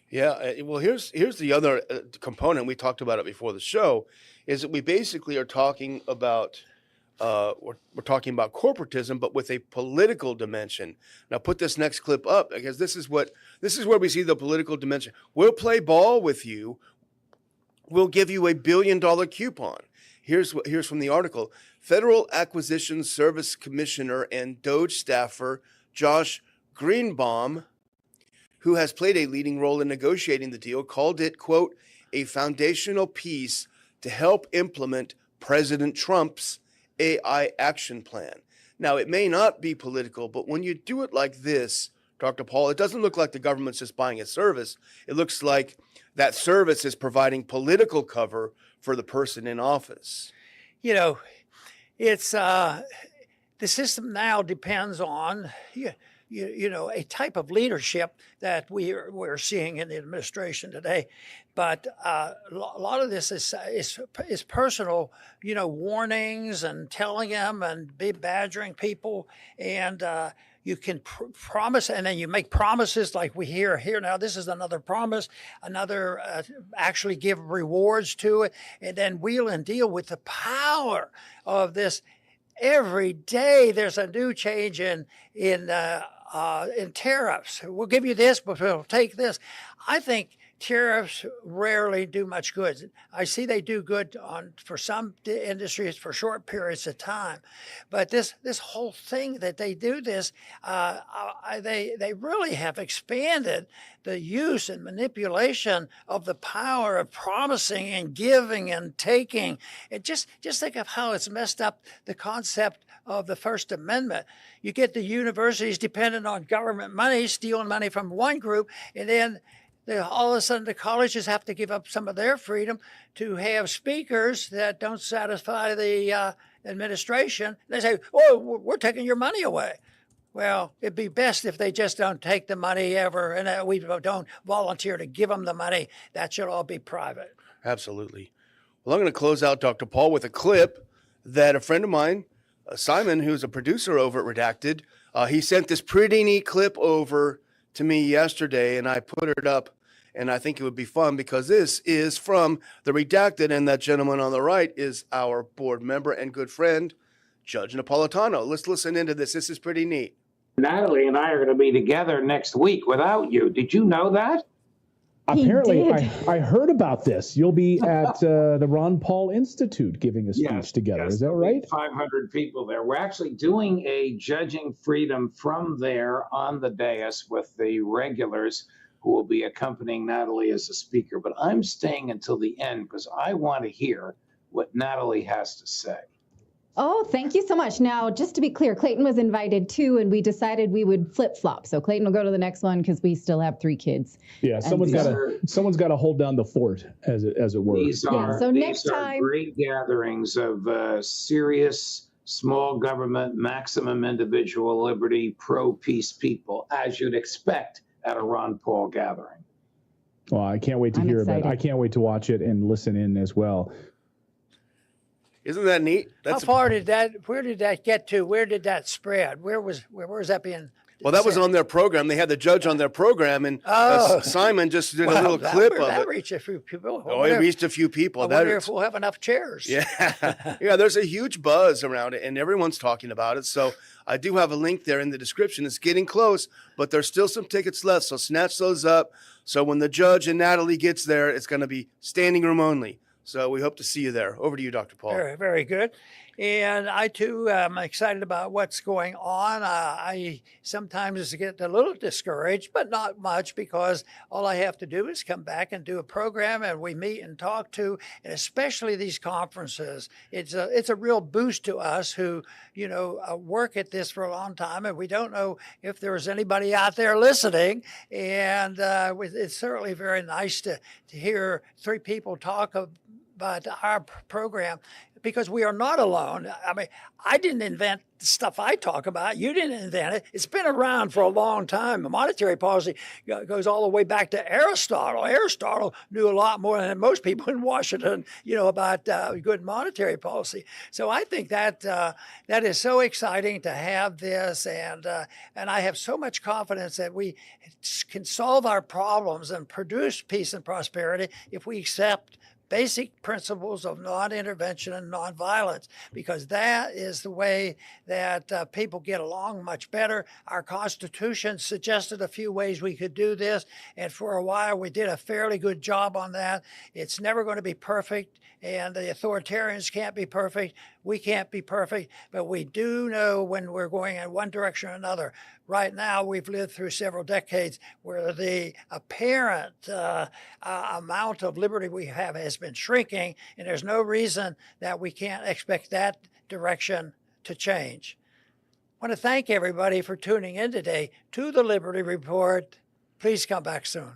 Yeah, well, here's the other component. We talked about it before the show, is that we basically are talking about we're talking about corporatism, but with a political dimension. Now, put this next clip up because this is where we see the political dimension. We'll play ball with you. We'll give you $1 billion coupon. Here's from the article: Federal Acquisition Service Commissioner and DOJ staffer Josh Greenbaum, who has played a leading role in negotiating the deal, called it, quote, a foundational piece to help implement President Trump's AI action plan. Now, it may not be political, but when you do it like this, Dr. Paul, it doesn't look like the government's just buying a service. It looks like that service is providing political cover for the person in office. You know, it's the system now depends on you know, a type of leadership that we're seeing in the administration today. But a lot of this is personal, you know, warnings and telling them and badgering people. And you can promise, and then you make promises like we hear here now. This is another promise, another actually give rewards to it, and then wheel and deal with the power of this. Every day there's a new change in tariffs. We'll give you this, but we'll take this. I think tariffs rarely do much good. I see they do good for some industries for short periods of time, but this whole thing that they do this, they really have expanded the use and manipulation of the power of promising and giving and taking. And just think of how it's messed up the concept of the First Amendment. You get the universities dependent on government money, stealing money from one group, and then all of a sudden the colleges have to give up some of their freedom to have speakers that don't satisfy the administration. They say, oh, we're taking your money away. Well, it'd be best if they just don't take the money ever, and we don't volunteer to give them the money. That should all be private. Absolutely. Well, I'm going to close out, Dr. Paul, with a clip that a friend of mine, Simon, who's a producer over at Redacted, he sent this pretty neat clip over to me yesterday, and I put it up, and I think it would be fun because this is from the Redacted, and that gentleman on the right is our board member and good friend, Judge Napolitano. Let's listen into this. This is pretty neat. Natalie and I are going to be together next week without you. Did you know that? Apparently, I heard about this. You'll be at the Ron Paul Institute giving a speech together. Yes, is that right? 500 people there. We're actually doing a Judging Freedom from there on the dais with the regulars who will be accompanying Natalie as a speaker. But I'm staying until the end because I want to hear what Natalie has to say. Oh, thank you so much. Now, just to be clear, Clayton was invited too, and we decided we would flip-flop. So Clayton will go to the next one because we still have 3 kids. Yeah, someone's got to hold down the fort, as it were. These are, next these are time, great gatherings of serious small government, maximum individual liberty, pro-peace people, as you'd expect at a Ron Paul gathering. Well, I can't wait to hear about it. I can't wait to watch it and listen in as well. Isn't that neat? How far did that? Where did that get to? Where did that spread? Where was that being? Well, that was on their program. They had the judge on their program, and Simon just did a little clip of it. That reached a few people. It reached a few people. I wonder if we'll have enough chairs. Yeah, yeah. There's a huge buzz around it, and everyone's talking about it. So I do have a link there in the description. It's getting close, but there's still some tickets left. So snatch those up. So when the judge and Natalie gets there, it's going to be standing room only. So we hope to see you there. Over to you, Dr. Paul. Very, very good. And I, too, am excited about what's going on. I sometimes get a little discouraged, but not much, because all I have to do is come back and do a program, and we meet and talk to, and especially these conferences. It's a real boost to us who, work at this for a long time, and we don't know if there's anybody out there listening. And it's certainly very nice to hear 3 people talk about our program, because we are not alone. I mean, I didn't invent the stuff I talk about. You didn't invent it. It's been around for a long time. The monetary policy goes all the way back to Aristotle. Aristotle knew a lot more than most people in Washington, about good monetary policy. So I think that that is so exciting to have this, and I have so much confidence that we can solve our problems and produce peace and prosperity if we accept basic principles of non-intervention and non-violence, because that is the way that people get along much better. Our Constitution suggested a few ways we could do this, and for a while we did a fairly good job on that. It's never going to be perfect, and the authoritarians can't be perfect. We can't be perfect, but we do know when we're going in one direction or another. Right now, we've lived through several decades where the apparent amount of liberty we have has been shrinking, and there's no reason that we can't expect that direction to change. I want to thank everybody for tuning in today to the Liberty Report. Please come back soon.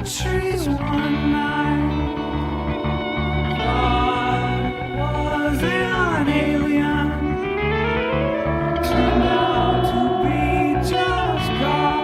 trees one night. Thought was an alien, turned out to be just God.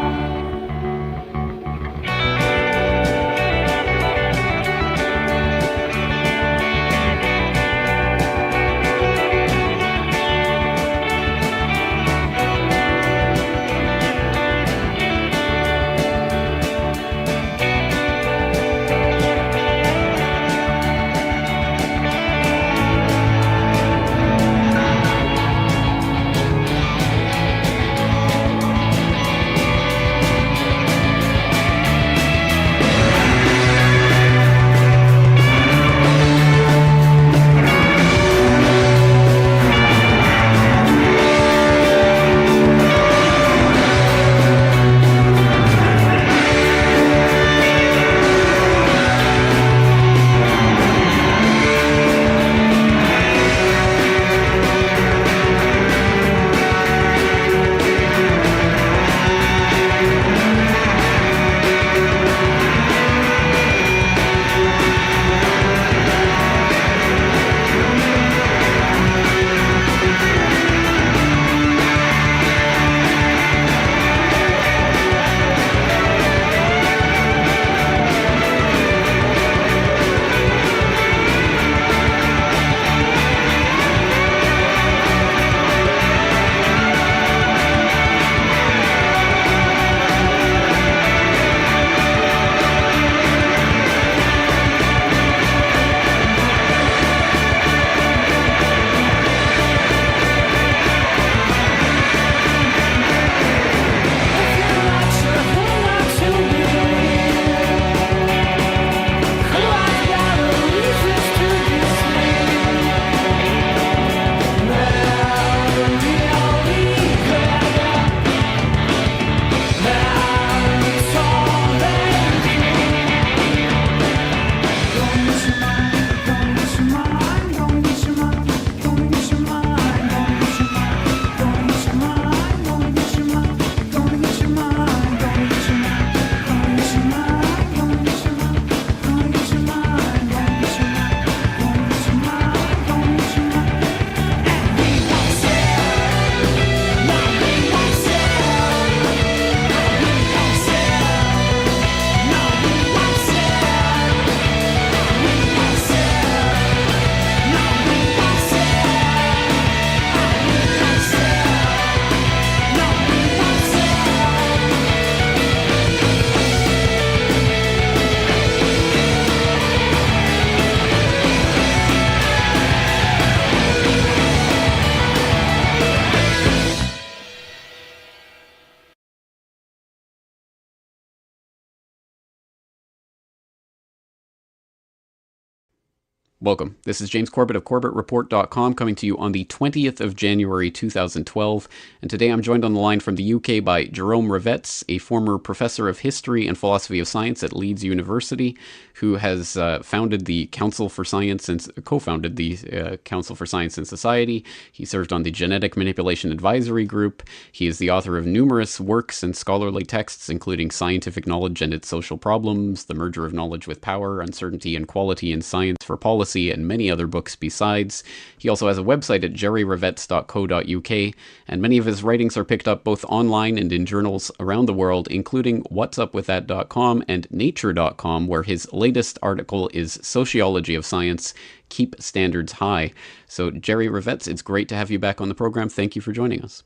Welcome. This is James Corbett of CorbettReport.com coming to you on the 20th of January 2012, and today I'm joined on the line from the UK by Jerome Rivets, a former professor of history and philosophy of science at Leeds University, who has founded the Council for Science and co-founded the Council for Science and Society. He served on the Genetic Manipulation Advisory Group. He is the author of numerous works and scholarly texts, including Scientific Knowledge and Its Social Problems, The Merger of Knowledge with Power, Uncertainty and Quality in Science for Policy, and many other books besides. He also has a website at jerryrivets.co.uk, and many of his writings are picked up both online and in journals around the world, including whatsupwiththat.com and nature.com, where his latest article is Sociology of Science, Keep Standards High. So, Jerry Rivets, it's great to have you back on the program. Thank you for joining us.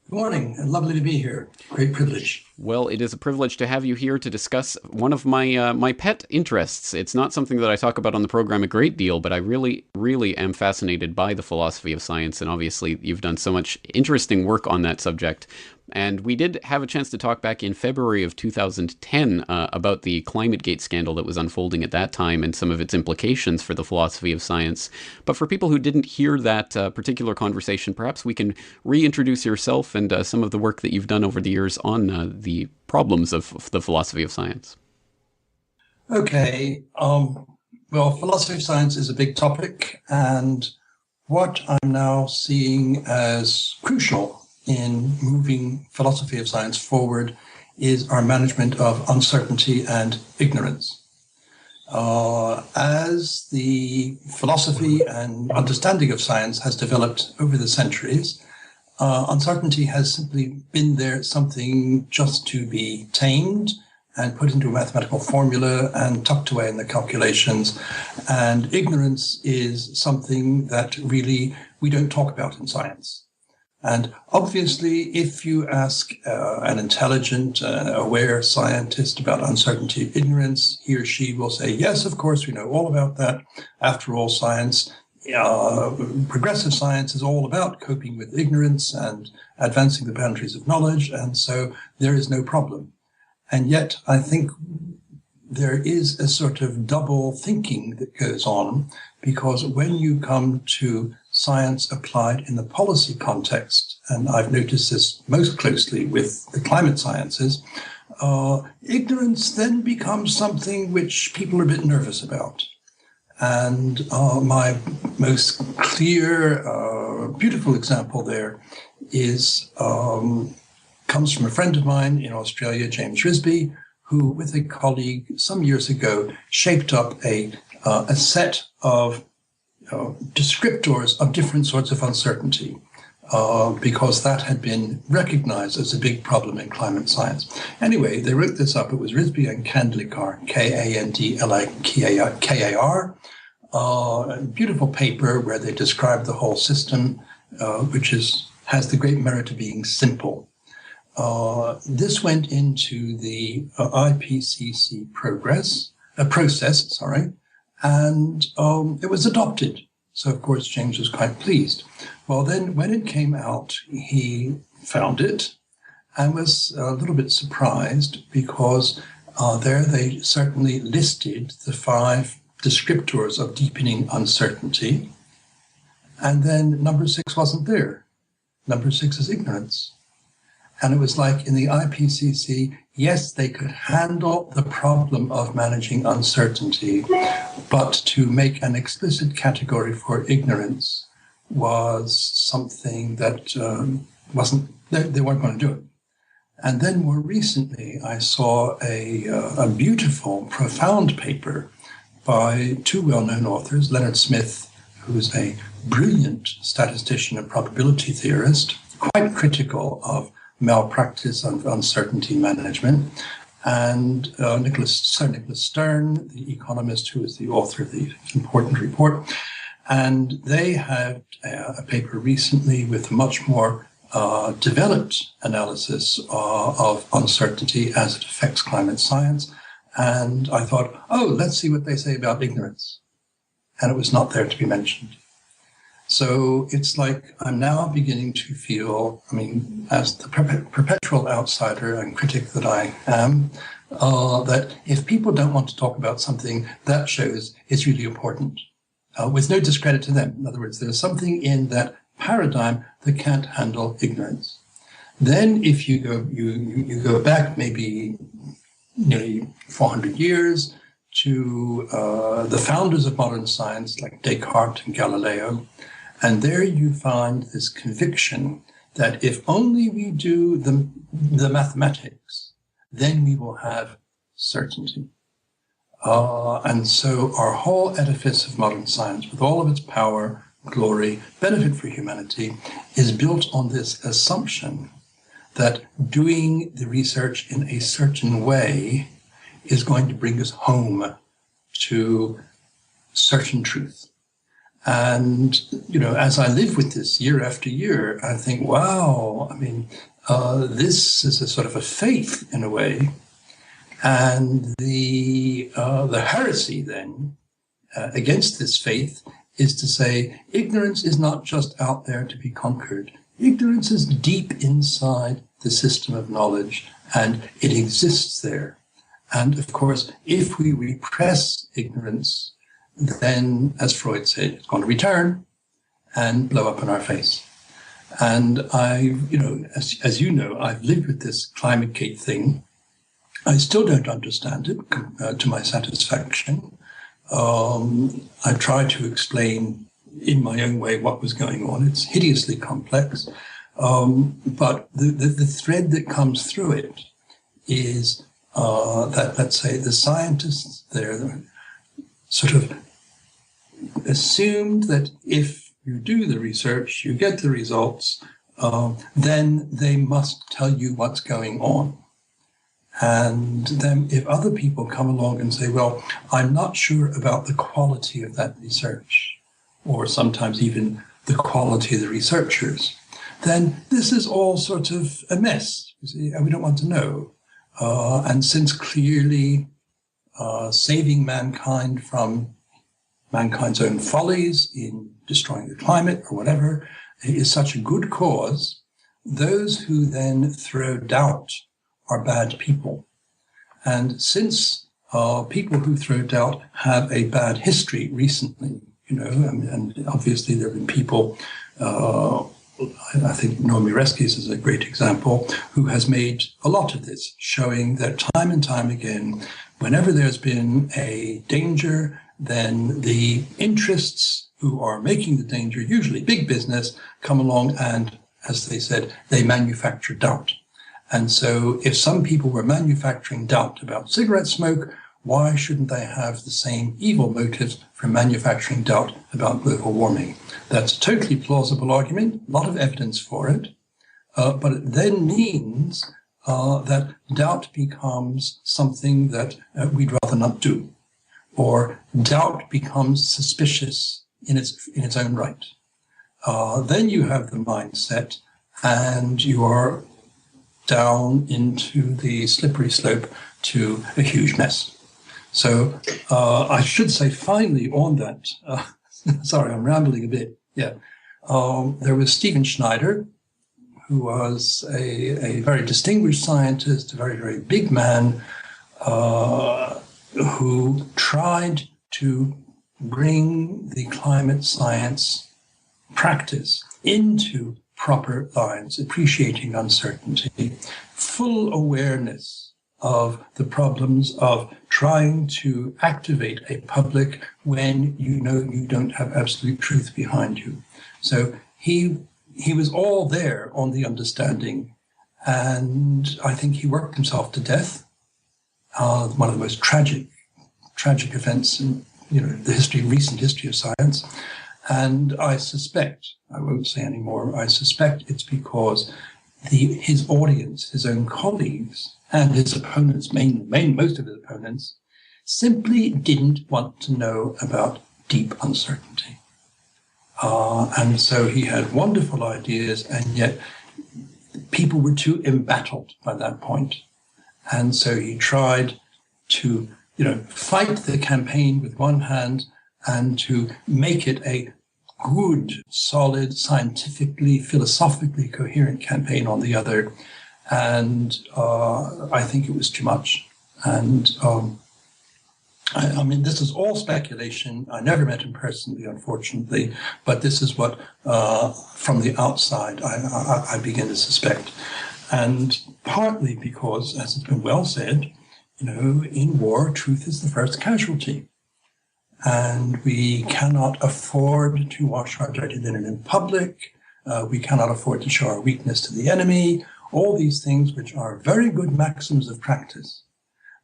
Good morning, and lovely to be here. Great privilege. Well, it is a privilege to have you here to discuss one of my my pet interests. It's not something that I talk about on the program a great deal, but I really, really am fascinated by the philosophy of science, and obviously you've done so much interesting work on that subject. And we did have a chance to talk back in February of 2010 about the ClimateGate scandal that was unfolding at that time and some of its implications for the philosophy of science. But for people who didn't hear that particular conversation, perhaps we can reintroduce yourself and some of the work that you've done over the years on the problems of the philosophy of science. Okay. Well, philosophy of science is a big topic, and what I'm now seeing as crucial in moving philosophy of science forward is our management of uncertainty and ignorance. As the philosophy and understanding of science has developed over the centuries, uncertainty has simply been there, something just to be tamed and put into a mathematical formula and tucked away in the calculations. And ignorance is something that really we don't talk about in science. And obviously, if you ask an intelligent, aware scientist about uncertainty and ignorance, he or she will say, yes, of course, we know all about that. After all, science, progressive science is all about coping with ignorance and advancing the boundaries of knowledge, and so there is no problem. And yet, I think there is a sort of double thinking that goes on, because when you come to science applied in the policy context, and I've noticed this most closely with the climate sciences, ignorance then becomes something which people are a bit nervous about. And my most clear, beautiful example there is comes from a friend of mine in Australia, James Risby, who, with a colleague some years ago, shaped up a set of descriptors of different sorts of uncertainty, because that had been recognized as a big problem in climate science. Anyway, they wrote this up. It was Risby and Kandlikar, Kandlikar, a beautiful paper where they described the whole system, which has the great merit of being simple. This went into the IPCC process, and it was adopted. So, of course, James was quite pleased. Well, then, when it came out, he found it and was a little bit surprised, because there they certainly listed the 5 descriptors of deepening uncertainty. And then number 6 wasn't there. Number 6 is ignorance. And it was like in the IPCC, yes, they could handle the problem of managing uncertainty, but to make an explicit category for ignorance was something that they weren't going to do it. And then more recently, I saw a beautiful, profound paper by 2 well-known authors, Leonard Smith, who's a brilliant statistician and probability theorist, quite critical of malpractice and uncertainty management, and Nicholas Stern, the economist who is the author of the important report. And they had a paper recently with much more developed analysis of uncertainty as it affects climate science. And I thought, oh, let's see what they say about ignorance. And it was not there to be mentioned. So it's like I'm now beginning to feel, as the perpetual outsider and critic that I am, that if people don't want to talk about something, that shows it's really important, with no discredit to them. In other words, there's something in that paradigm that can't handle ignorance. Then if you go back maybe nearly 400 years to the founders of modern science, like Descartes and Galileo, and there you find this conviction that if only we do the mathematics, then we will have certainty. And so our whole edifice of modern science, with all of its power, glory, benefit for humanity, is built on this assumption that doing the research in a certain way is going to bring us home to certain truth. And, as I live with this year after year, I think, wow, this is a sort of a faith in a way. And the heresy then against this faith is to say ignorance is not just out there to be conquered. Ignorance is deep inside the system of knowledge, and it exists there. And of course, if we repress ignorance, then, as Freud said, it's going to return and blow up in our face. And as you know, I've lived with this climate gate thing. I still don't understand it to my satisfaction. I tried to explain in my own way what was going on. It's hideously complex. But the thread that comes through it is that, let's say, the scientists there sort of assumed that if you do the research, you get the results, then they must tell you what's going on. And then if other people come along and say, well, I'm not sure about the quality of that research, or sometimes even the quality of the researchers, then this is all sort of a mess, you see, and we don't want to know. And since clearly saving mankind from mankind's own follies in destroying the climate or whatever is such a good cause, those who then throw doubt are bad people. And since people who throw doubt have a bad history recently, and obviously there have been people, I think Noam Chomsky is a great example, who has made a lot of this, showing that time and time again, whenever there's been a danger, then the interests who are making the danger, usually big business, come along and, as they said, they manufacture doubt. And so if some people were manufacturing doubt about cigarette smoke, why shouldn't they have the same evil motives for manufacturing doubt about global warming? That's a totally plausible argument, a lot of evidence for it, but it then means that doubt becomes something that we'd rather not do, or doubt becomes suspicious in its own right. Then you have the mindset, and you are down into the slippery slope to a huge mess. So I should say finally on that, sorry, I'm rambling a bit. Yeah, there was Stephen Schneider, who was a very distinguished scientist, a very, very big man, who tried to bring the climate science practice into proper lines, appreciating uncertainty, full awareness of the problems of trying to activate a public when you know you don't have absolute truth behind you. So he was all there on the understanding, and I think he worked himself to death. One of the most tragic events in the recent history of science. And I suspect, I won't say anymore, I suspect it's because his audience, his own colleagues, and his opponents, most of his opponents, simply didn't want to know about deep uncertainty. And so he had wonderful ideas, and yet people were too embattled by that point. And so he tried to, fight the campaign with one hand and to make it a good, solid, scientifically, philosophically coherent campaign on the other. And I think it was too much. And I mean, this is all speculation. I never met him personally, unfortunately, but this is what, from the outside, I begin to suspect. And partly because, as it's been well said, in war, truth is the first casualty. And we cannot afford to wash our dirty linen in public. We cannot afford to show our weakness to the enemy. All these things which are very good maxims of practice.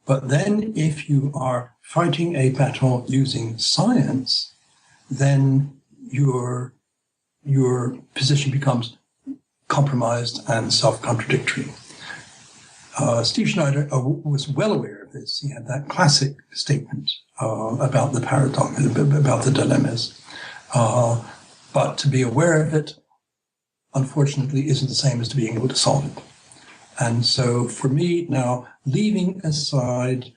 But then if you are fighting a battle using science, then your position becomes compromised and self-contradictory. Steve Schneider was well aware of this. He had that classic statement about the paradox, about the dilemmas. But to be aware of it, unfortunately, isn't the same as to being able to solve it. And so for me now, leaving aside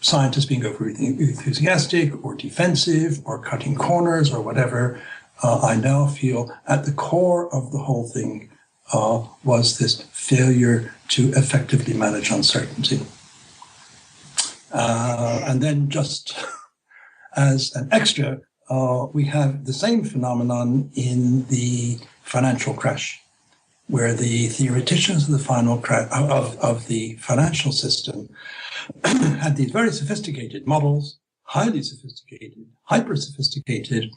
scientists being over enthusiastic or defensive or cutting corners or whatever, I now feel at the core of the whole thing was this failure to effectively manage uncertainty. And then just as an extra, we have the same phenomenon in the financial crash, where the theoreticians of the of the financial system had these very sophisticated models, highly sophisticated, hyper-sophisticated,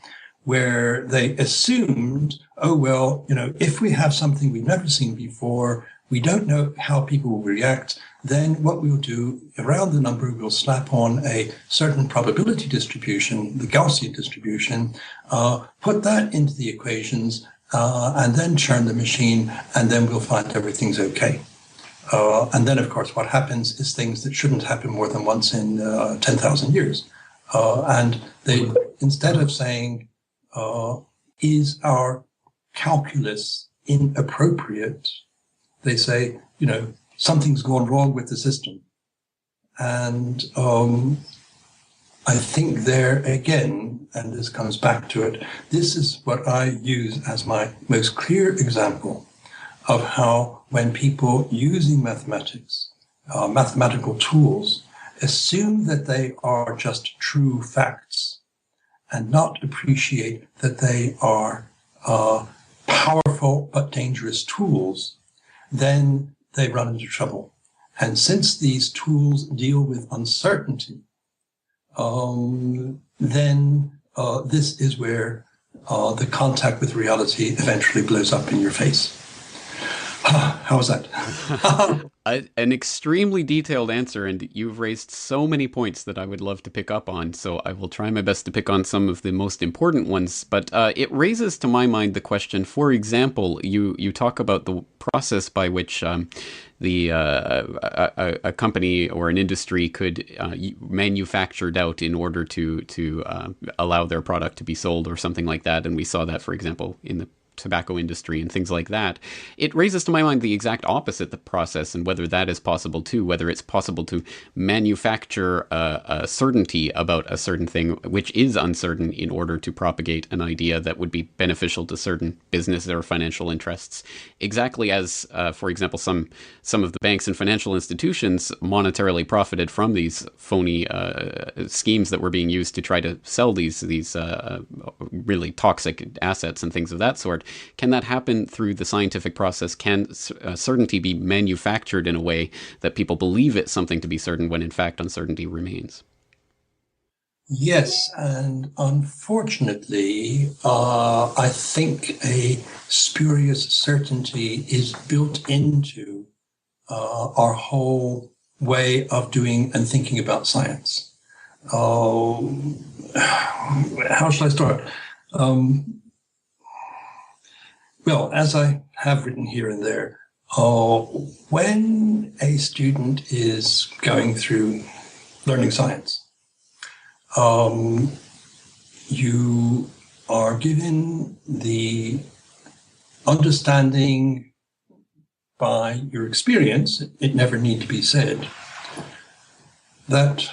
where they assumed, if we have something we've never seen before, we don't know how people will react, then what we'll do, around the number, we'll slap on a certain probability distribution, the Gaussian distribution, put that into the equations, and then churn the machine, and then we'll find everything's okay. And then, of course, what happens is things that shouldn't happen more than once in 10,000 years. And they, instead of saying, is our calculus inappropriate, they say, you know, something's gone wrong with the system. And I think there again, and this comes back to it, this is what I use as my most clear example of how when people using mathematics, mathematical tools, assume that they are just true facts and not appreciate that they are powerful but dangerous tools, then they run into trouble. And since these tools deal with uncertainty, then this is where the contact with reality eventually blows up in your face. How was that? An extremely detailed answer, and you've raised so many points that I would love to pick up on, so I will try my best to pick on some of the most important ones. But it raises to my mind the question, for example, you talk about the process by which a company or an industry could manufacture doubt in order to allow their product to be sold or something like that, and we saw that, for example, in the tobacco industry and things like that. It raises to my mind the exact opposite the process, and whether that is possible too, whether it's possible to manufacture a certainty about a certain thing which is uncertain in order to propagate an idea that would be beneficial to certain business or financial interests. Exactly as, for example, some of the banks and financial institutions monetarily profited from these phony schemes that were being used to try to sell these really toxic assets and things of that sort. Can that happen through the scientific process? Can certainty be manufactured in a way that people believe it's something to be certain when in fact uncertainty remains? Yes, and unfortunately, I think a spurious certainty is built into our whole way of doing and thinking about science. How shall I start? Well, as I have written here and there, when a student is going through learning science, you are given the understanding by your experience, it never need to be said, that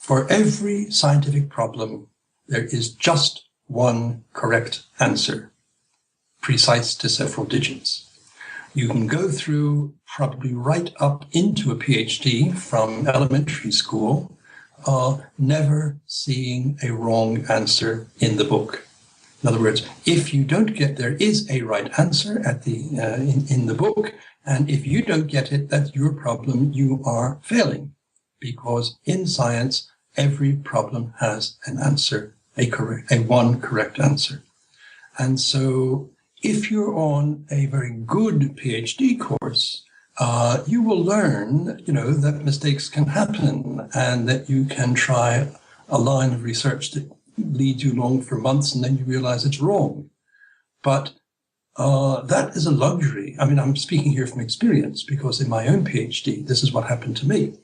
for every scientific problem, there is just one correct answer, precise to several digits. You can go through probably right up into a PhD from elementary school, never seeing a wrong answer in the book. In other words, if you don't get, there is a right answer at the in the book, and if you don't get it, that's your problem. You are failing, because in science, every problem has an answer, a one correct answer. And so, if you're on a very good PhD course, you will learn, that mistakes can happen and that you can try a line of research that leads you along for months and then you realize it's wrong. But that is a luxury. I mean, I'm speaking here from experience because in my own PhD, this is what happened to me.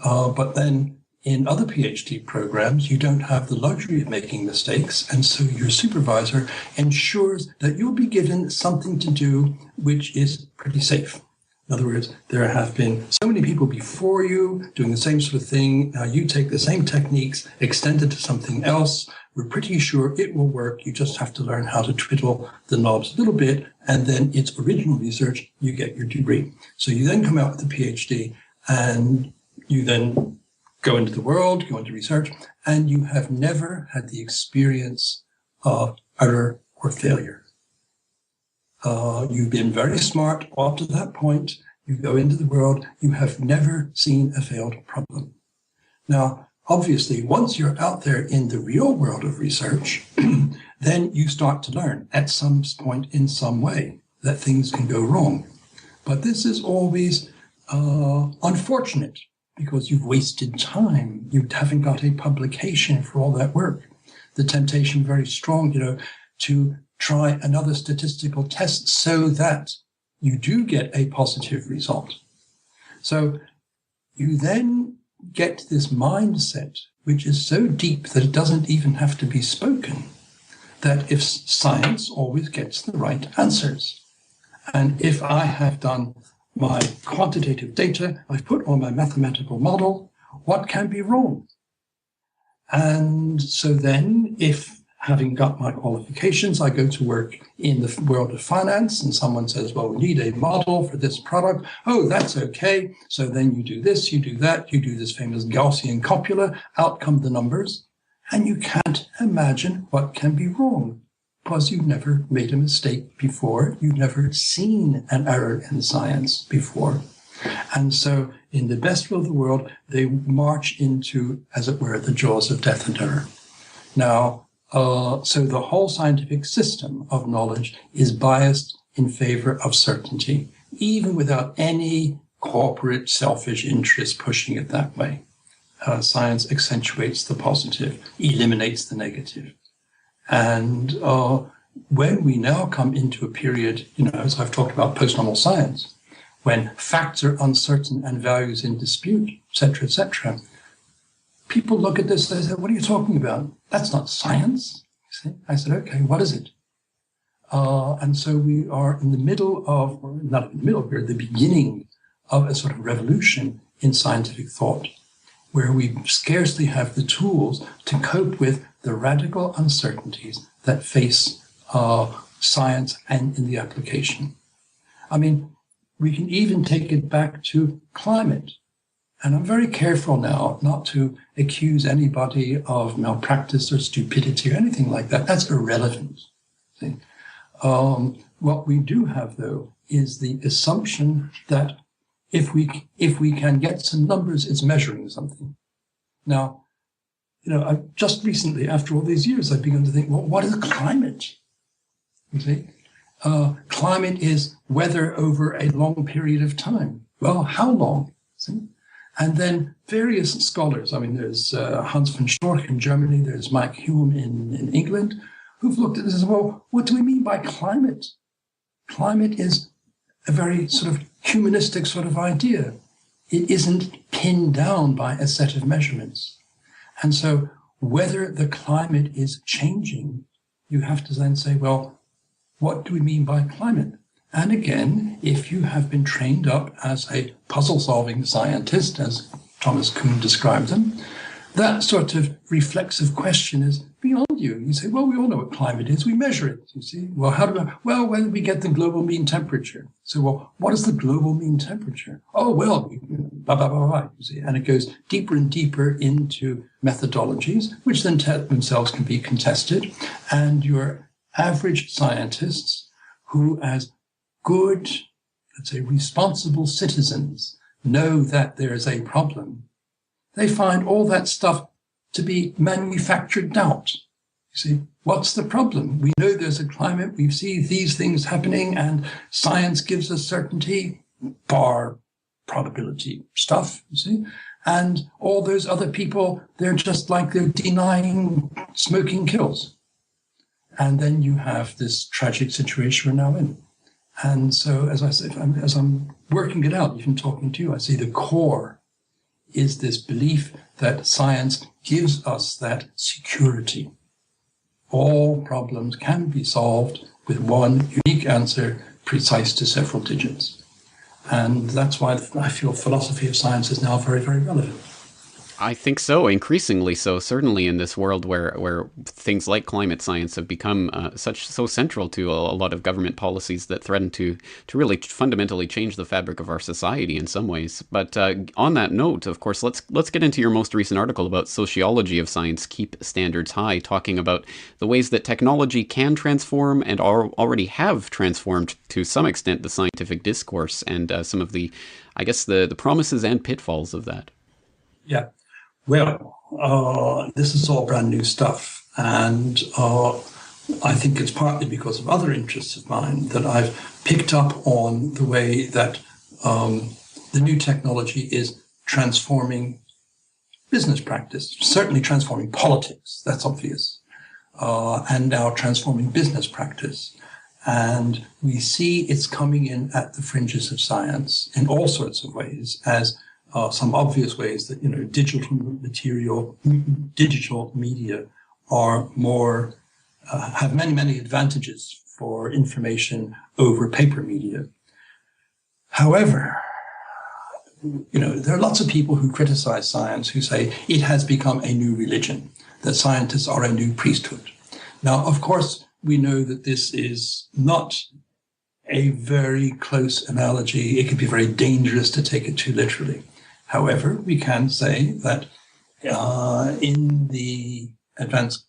But then in other PhD programs, you don't have the luxury of making mistakes, and so your supervisor ensures that you'll be given something to do which is pretty safe. In other words, there have been so many people before you doing the same sort of thing. You take the same techniques, extend it to something else. We're pretty sure it will work. You just have to learn how to twiddle the knobs a little bit, and then it's original research. You get your degree. So you then come out with a PhD, and you then go into the world, go into research, and you have never had the experience of error or failure. You've been very smart up to that point. You go into the world, you have never seen a failed problem. Now, obviously, once you're out there in the real world of research, then you start to learn at some point in some way that things can go wrong. But this is always unfortunate because you've wasted time. You haven't got a publication for all that work. The temptation very strong, to try another statistical test so that you do get a positive result. So you then get this mindset, which is so deep that it doesn't even have to be spoken, that if science always gets the right answers. And if I have done my quantitative data, I've put on my mathematical model, what can be wrong? And so then if, having got my qualifications, I go to work in the world of finance and someone says, well, we need a model for this product. Oh, that's okay. So then you do this, you do that, you do this famous Gaussian copula, out come the numbers, and you can't imagine what can be wrong because you've never made a mistake before. You've never seen an error in science before. And so in the best will of the world, they march into, as it were, the jaws of death and error. Now, so the whole scientific system of knowledge is biased in favor of certainty, even without any corporate selfish interest pushing it that way. Science accentuates the positive, eliminates the negative. And when we now come into a period, as I've talked about post-normal science, when facts are uncertain and values in dispute, etc., people look at this, they say, what are you talking about? That's not science. You see? I said, okay, what is it? And so we are in the middle of, or not in the middle, we're at the beginning of a sort of revolution in scientific thought, where we scarcely have the tools to cope with the radical uncertainties that face science and in the application. I mean, we can even take it back to climate. And I'm very careful now not to accuse anybody of malpractice or stupidity or anything like that. That's irrelevant. See? What we do have, though, is the assumption that if we can get some numbers, it's measuring something. Now, I just recently, after all these years, I've begun to think, well, what is climate? You see? Climate is weather over a long period of time. Well, how long? See? And then various scholars, I mean, there's Hans von Storch in Germany, there's Mike Hume in England, who've looked at this and said, well, what do we mean by climate? Climate is a very sort of humanistic sort of idea. It isn't pinned down by a set of measurements. And so whether the climate is changing, you have to then say, well, what do we mean by climate? And again, if you have been trained up as a puzzle-solving scientist, as Thomas Kuhn described them, that sort of reflexive question is beyond you. You say, well, we all know what climate is. We measure it, you see. Well, how do we? Well, when we get the global mean temperature. So, well, what is the global mean temperature? Oh, well, blah, blah, blah, blah, you see. And it goes deeper and deeper into methodologies, which then themselves can be contested. And your average scientists who, as good, let's say, responsible citizens, know that there is a problem, they find all that stuff to be manufactured doubt. You see, what's the problem? We know there's a climate, we see these things happening, and science gives us certainty, bar probability stuff, you see. And all those other people, they're just like they're denying smoking kills. And then you have this tragic situation we're now in. And so, as I said, as I'm working it out, even talking to you, I see the core is this belief that science gives us that security. All problems can be solved with one unique answer, precise to several digits. And that's why I feel philosophy of science is now very, very relevant. I think so, increasingly so, certainly in this world where things like climate science have become so central to a lot of government policies that threaten to really fundamentally change the fabric of our society in some ways. But on that note, of course, let's get into your most recent article about sociology of science, Keep Standards High, talking about the ways that technology can transform and already have transformed to some extent the scientific discourse and some of the, I guess, the promises and pitfalls of that. Yeah. Well, this is all brand new stuff. And I think it's partly because of other interests of mine that I've picked up on the way that the new technology is transforming business practice, certainly transforming politics, that's obvious, and now transforming business practice. And we see it's coming in at the fringes of science in all sorts of ways, as some obvious ways that, digital media are more, have many, many advantages for information over paper media. However, there are lots of people who criticize science who say it has become a new religion, that scientists are a new priesthood. Now, of course, we know that this is not a very close analogy. It can be very dangerous to take it too literally. However, we can say that in the advanced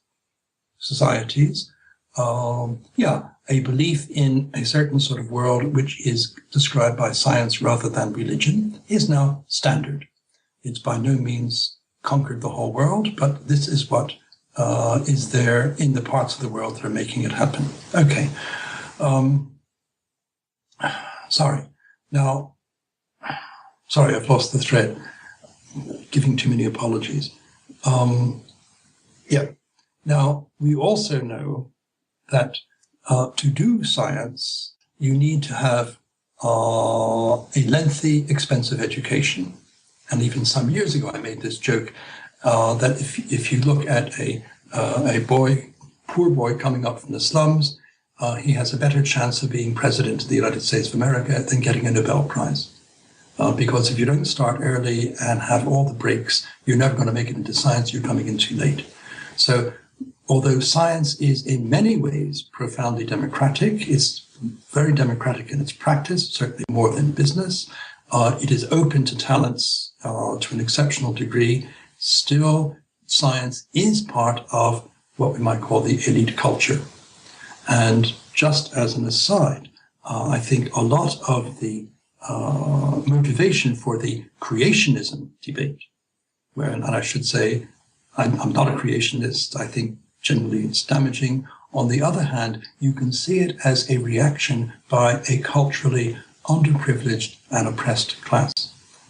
societies, a belief in a certain sort of world which is described by science rather than religion is now standard. It's by no means conquered the whole world, but this is what is there in the parts of the world that are making it happen. Okay. Sorry, I've lost the thread. Giving too many apologies. Now, we also know that to do science, you need to have a lengthy, expensive education. And even some years ago, I made this joke that if you look at a poor boy coming up from the slums, he has a better chance of being president of the United States of America than getting a Nobel Prize. Because if you don't start early and have all the breaks, you're never going to make it into science. You're coming in too late. So although science is in many ways profoundly democratic, it's very democratic in its practice, certainly more than business. It is open to talents to an exceptional degree. Still, science is part of what we might call the elite culture. And just as an aside, I think a lot of the motivation for the creationism debate, and I should say, I'm not a creationist. I think generally it's damaging. On the other hand, you can see it as a reaction by a culturally underprivileged and oppressed class.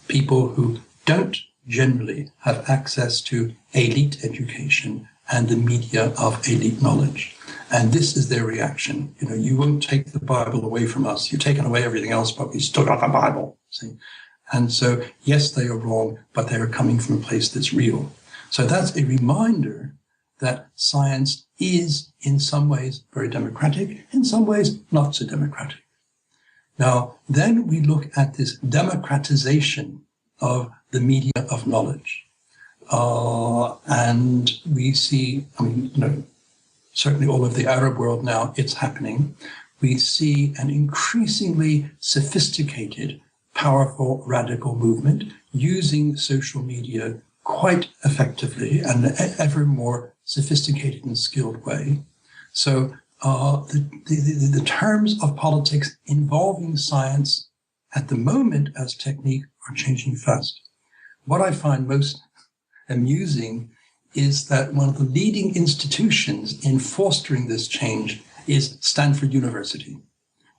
People who don't generally have access to elite education and the media of elite knowledge. And this is their reaction. You won't take the Bible away from us. You've taken away everything else, but we still got the Bible. See? And so, yes, they are wrong, but they are coming from a place that's real. So that's a reminder that science is, in some ways, very democratic, in some ways, not so democratic. Now, then we look at this democratization of the media of knowledge. And we see, certainly all over the Arab world now, it's happening. We see an increasingly sophisticated, powerful, radical movement using social media quite effectively and ever more sophisticated and skilled way. So the terms of politics involving science at the moment as technique are changing fast. What I find most amusing is that one of the leading institutions in fostering this change is Stanford University,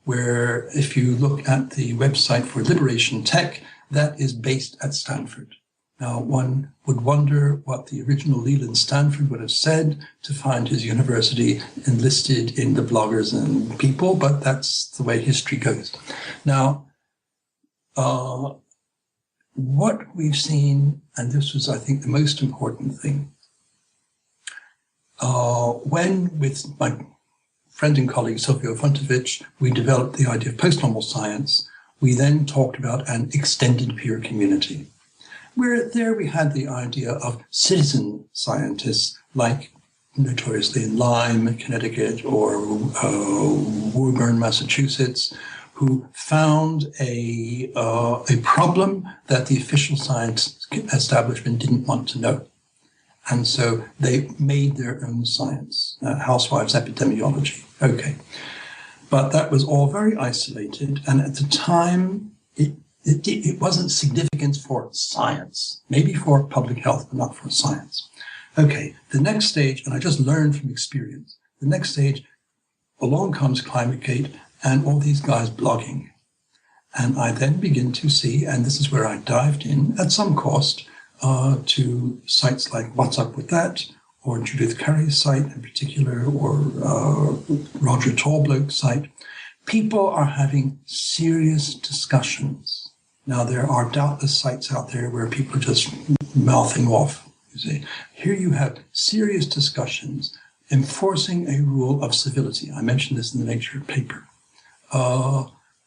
where if you look at the website for Liberation Tech, that is based at Stanford. Now, one would wonder what the original Leland Stanford would have said to find his university enlisted in the bloggers and people, but that's the way history goes. Now, what we've seen, and this was, I think, the most important thing, when with my friend and colleague Silvio Fontovich, we developed the idea of post-normal science, we then talked about an extended peer community, where there we had the idea of citizen scientists, like notoriously in Lyme, Connecticut, or Woburn, Massachusetts, who found a problem that the official science establishment didn't want to know. And so they made their own science, housewives epidemiology. Okay. But that was all very isolated. And at the time, it wasn't significant for science, maybe for public health, but not for science. Okay, the next stage, and I just learned from experience, the next stage, along comes ClimateGate and all these guys blogging. And I then begin to see, and this is where I dived in at some cost to sites like What's Up With That, or Judith Curry's site in particular, or Roger Tallbloke's site. People are having serious discussions. Now, there are doubtless sites out there where people are just mouthing off. You see, here you have serious discussions enforcing a rule of civility. I mentioned this in the Nature paper.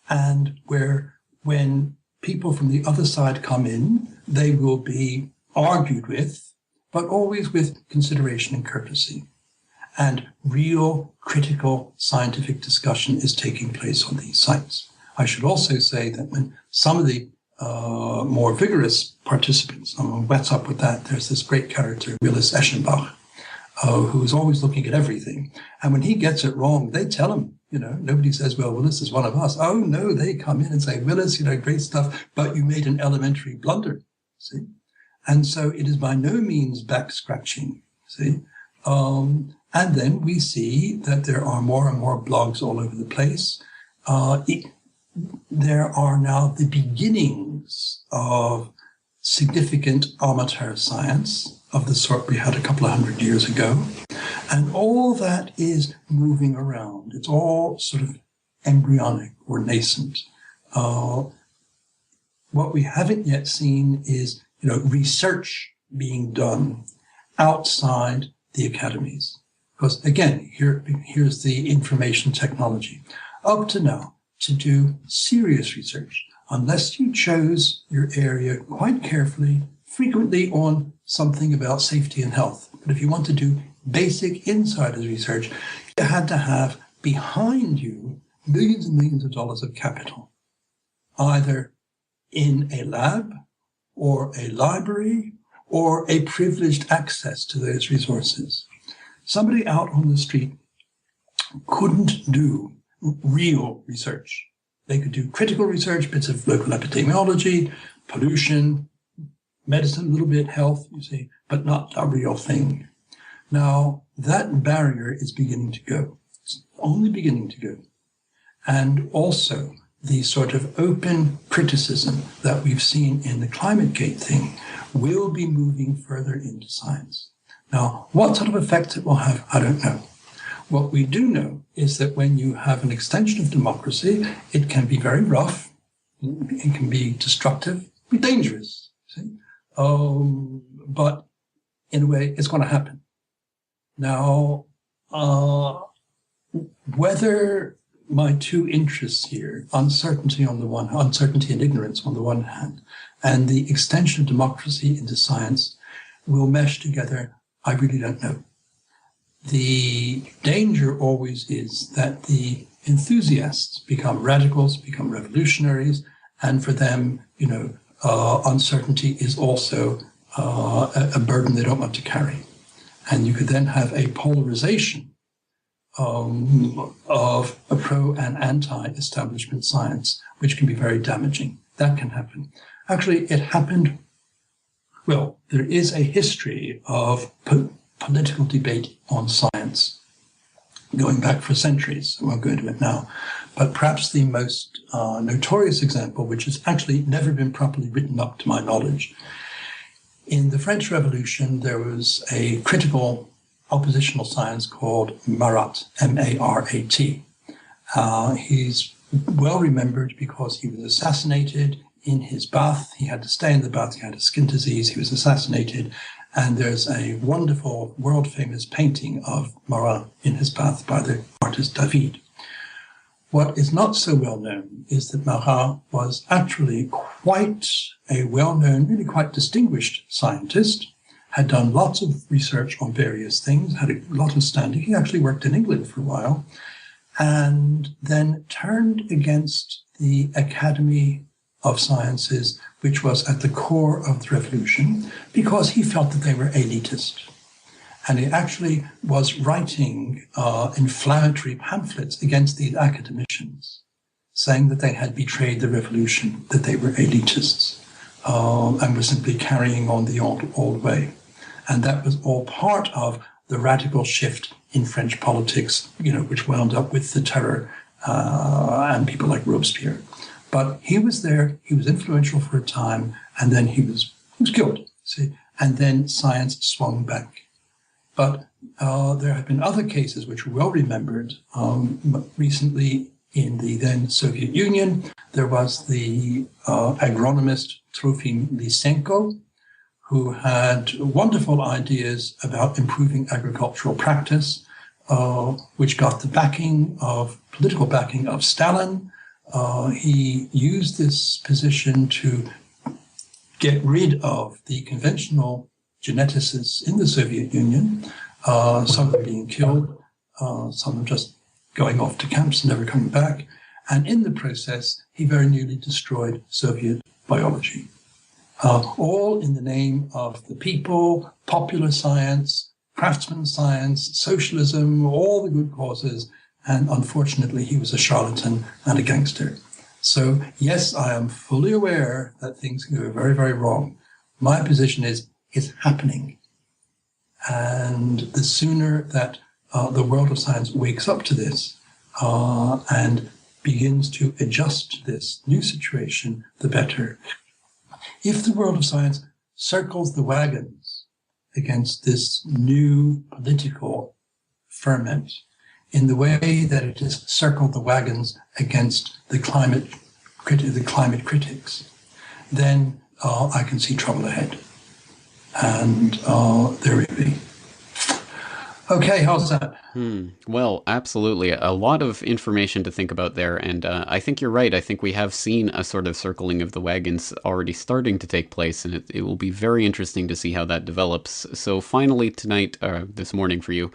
And where when people from the other side come in, they will be argued with, but always with consideration and courtesy. And real critical scientific discussion is taking place on these sites. I should also say that when some of the more vigorous participants, What's Up With That, there's this great character, Willis Eschenbach, who is always looking at everything. And when he gets it wrong, they tell him, nobody says, well, Willis is one of us. Oh, no, they come in and say, Willis, great stuff, but you made an elementary blunder, see? And so it is by no means back scratching, see? And then we see that there are more and more blogs all over the place. There are now the beginnings of significant amateur science of the sort we had a couple of 100 years ago. And all that is moving around. It's all sort of embryonic or nascent. What we haven't yet seen is, research being done outside the academies. Because again, here's the information technology. Up to now, to do serious research, unless you chose your area quite carefully, frequently on something about safety and health. But if you want to do basic insiders research, you had to have behind you millions and millions of dollars of capital, either in a lab or a library or a privileged access to those resources. Somebody out on the street couldn't do real research. They could do critical research, bits of local epidemiology, pollution, medicine, a little bit, health, you see, but not a real thing. Now, that barrier is beginning to go. It's only beginning to go. And also, the sort of open criticism that we've seen in the ClimateGate thing will be moving further into science. Now, what sort of effect it will have, I don't know. What we do know is that when you have an extension of democracy, it can be very rough, it can be destructive, be dangerous, see? But in a way, it's going to happen. Now, whether my two interests here, uncertainty and ignorance on the one hand, and the extension of democracy into science will mesh together, I really don't know. The danger always is that the enthusiasts become radicals, become revolutionaries, and for them, uncertainty is also a burden they don't want to carry. And you could then have a polarization of a pro and anti-establishment science, which can be very damaging. That can happen. Actually, it happened. Well, there is a history of political debate on science going back for centuries. I won't go into it now. But perhaps the most notorious example, which has actually never been properly written up to my knowledge, in the French Revolution, there was a critical oppositional science called Marat, M-A-R-A-T. He's well remembered because he was assassinated in his bath. He had to stay in the bath. He had a skin disease. He was assassinated. And there's a wonderful, world-famous painting of Marat in his bath by the artist David. What is not so well known is that Marat was actually quite a well-known, really quite distinguished scientist, had done lots of research on various things, had a lot of standing. He actually worked in England for a while, and then turned against the Academy of Sciences, which was at the core of the revolution, because he felt that they were elitist. And he actually was writing inflammatory pamphlets against these academicians, saying that they had betrayed the revolution, that they were elitists, and were simply carrying on the old way. And that was all part of the radical shift in French politics, which wound up with the terror and people like Robespierre. But he was there, he was influential for a time, and then he was killed, see? And then science swung back. But there have been other cases which are well remembered. Recently, in the then Soviet Union, there was the agronomist Trofim Lysenko, who had wonderful ideas about improving agricultural practice, which got the political backing of Stalin. He used this position to get rid of the conventional geneticists in the Soviet Union, some of them being killed, some of them just going off to camps and never coming back. And in the process, he very nearly destroyed Soviet biology. All in the name of the people, popular science, craftsman science, socialism, all the good causes. And unfortunately, he was a charlatan and a gangster. So yes, I am fully aware that things can go very, very wrong. My position is it's happening. And the sooner that the world of science wakes up to this and begins to adjust to this new situation, the better. If the world of science circles the wagons against this new political ferment in the way that it has circled the wagons against the climate critics, then I can see trouble ahead. And there we be. Okay, how's that? Well, absolutely. A lot of information to think about there. And I think you're right. I think we have seen a sort of circling of the wagons already starting to take place. And it will be very interesting to see how that develops. So finally tonight, this morning for you,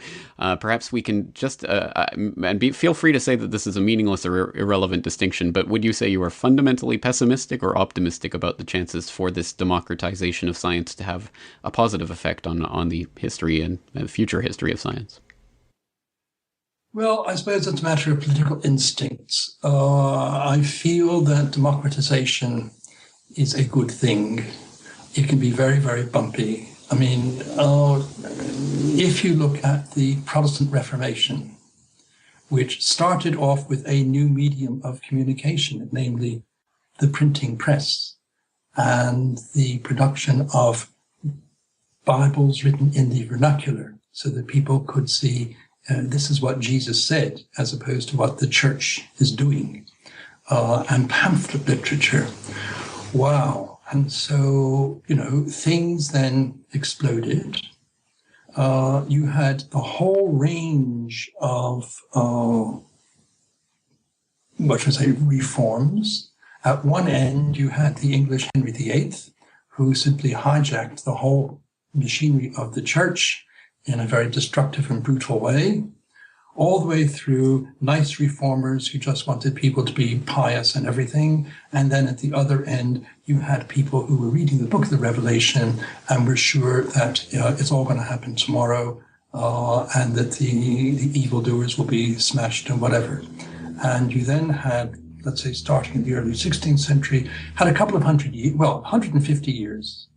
perhaps we can just, feel free to say that this is a meaningless or irrelevant distinction, but would you say you are fundamentally pessimistic or optimistic about the chances for this democratization of science to have a positive effect on the history and future history of science? Well, I suppose it's a matter of political instincts. I feel that democratization is a good thing. It can be very, very bumpy. I mean, if you look at the Protestant Reformation, which started off with a new medium of communication, namely the printing press and the production of Bibles written in the vernacular, so that people could see this is what Jesus said, as opposed to what the church is doing, and pamphlet literature. Wow. And so, things then exploded. You had the whole range of, reforms. At one end, you had the English Henry VIII, who simply hijacked the whole machinery of the church in a very destructive and brutal way, all the way through nice reformers who just wanted people to be pious and everything. And then at the other end, you had people who were reading the book of the Revelation and were sure that it's all going to happen tomorrow and that the evildoers will be smashed and whatever. And you then had, let's say, starting in the early 16th century, had a couple of 150 years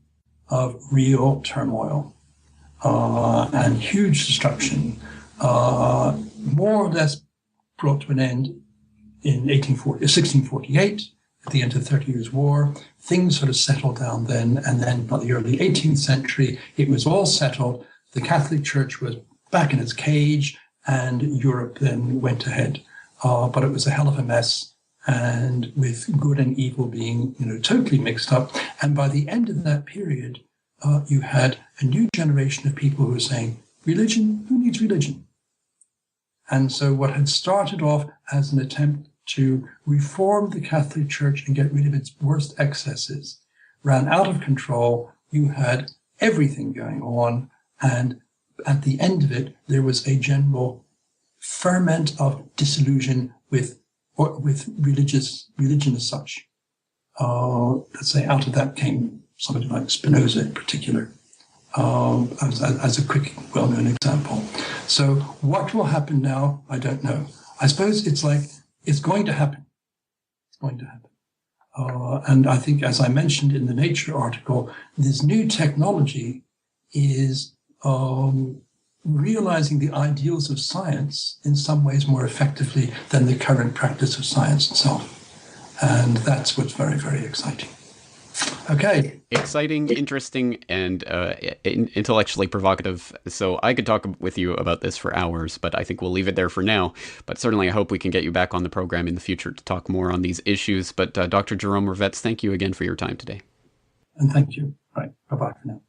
of real turmoil. And huge destruction, more or less brought to an end in 1648, at the end of the 30 Years' War. Things sort of settled down then, and then by the early 18th century, it was all settled. The Catholic Church was back in its cage, and Europe then went ahead. But it was a hell of a mess, and with good and evil being, totally mixed up. And by the end of that period, you had a new generation of people who were saying, religion, who needs religion? And so what had started off as an attempt to reform the Catholic Church and get rid of its worst excesses ran out of control. You had everything going on. And at the end of it, there was a general ferment of disillusion with religion as such. Let's say out of that came somebody like Spinoza in particular, as a quick, well-known example. So what will happen now, I don't know. I suppose it's going to happen. It's going to happen. And I think, as I mentioned in the Nature article, this new technology is realizing the ideals of science in some ways more effectively than the current practice of science itself. And that's what's very, very exciting. Okay. Exciting, interesting, and intellectually provocative. So I could talk with you about this for hours, but I think we'll leave it there for now. But certainly I hope we can get you back on the program in the future to talk more on these issues. But Dr. Jerome Revets, thank you again for your time today. And thank you. Right. Bye-bye for now.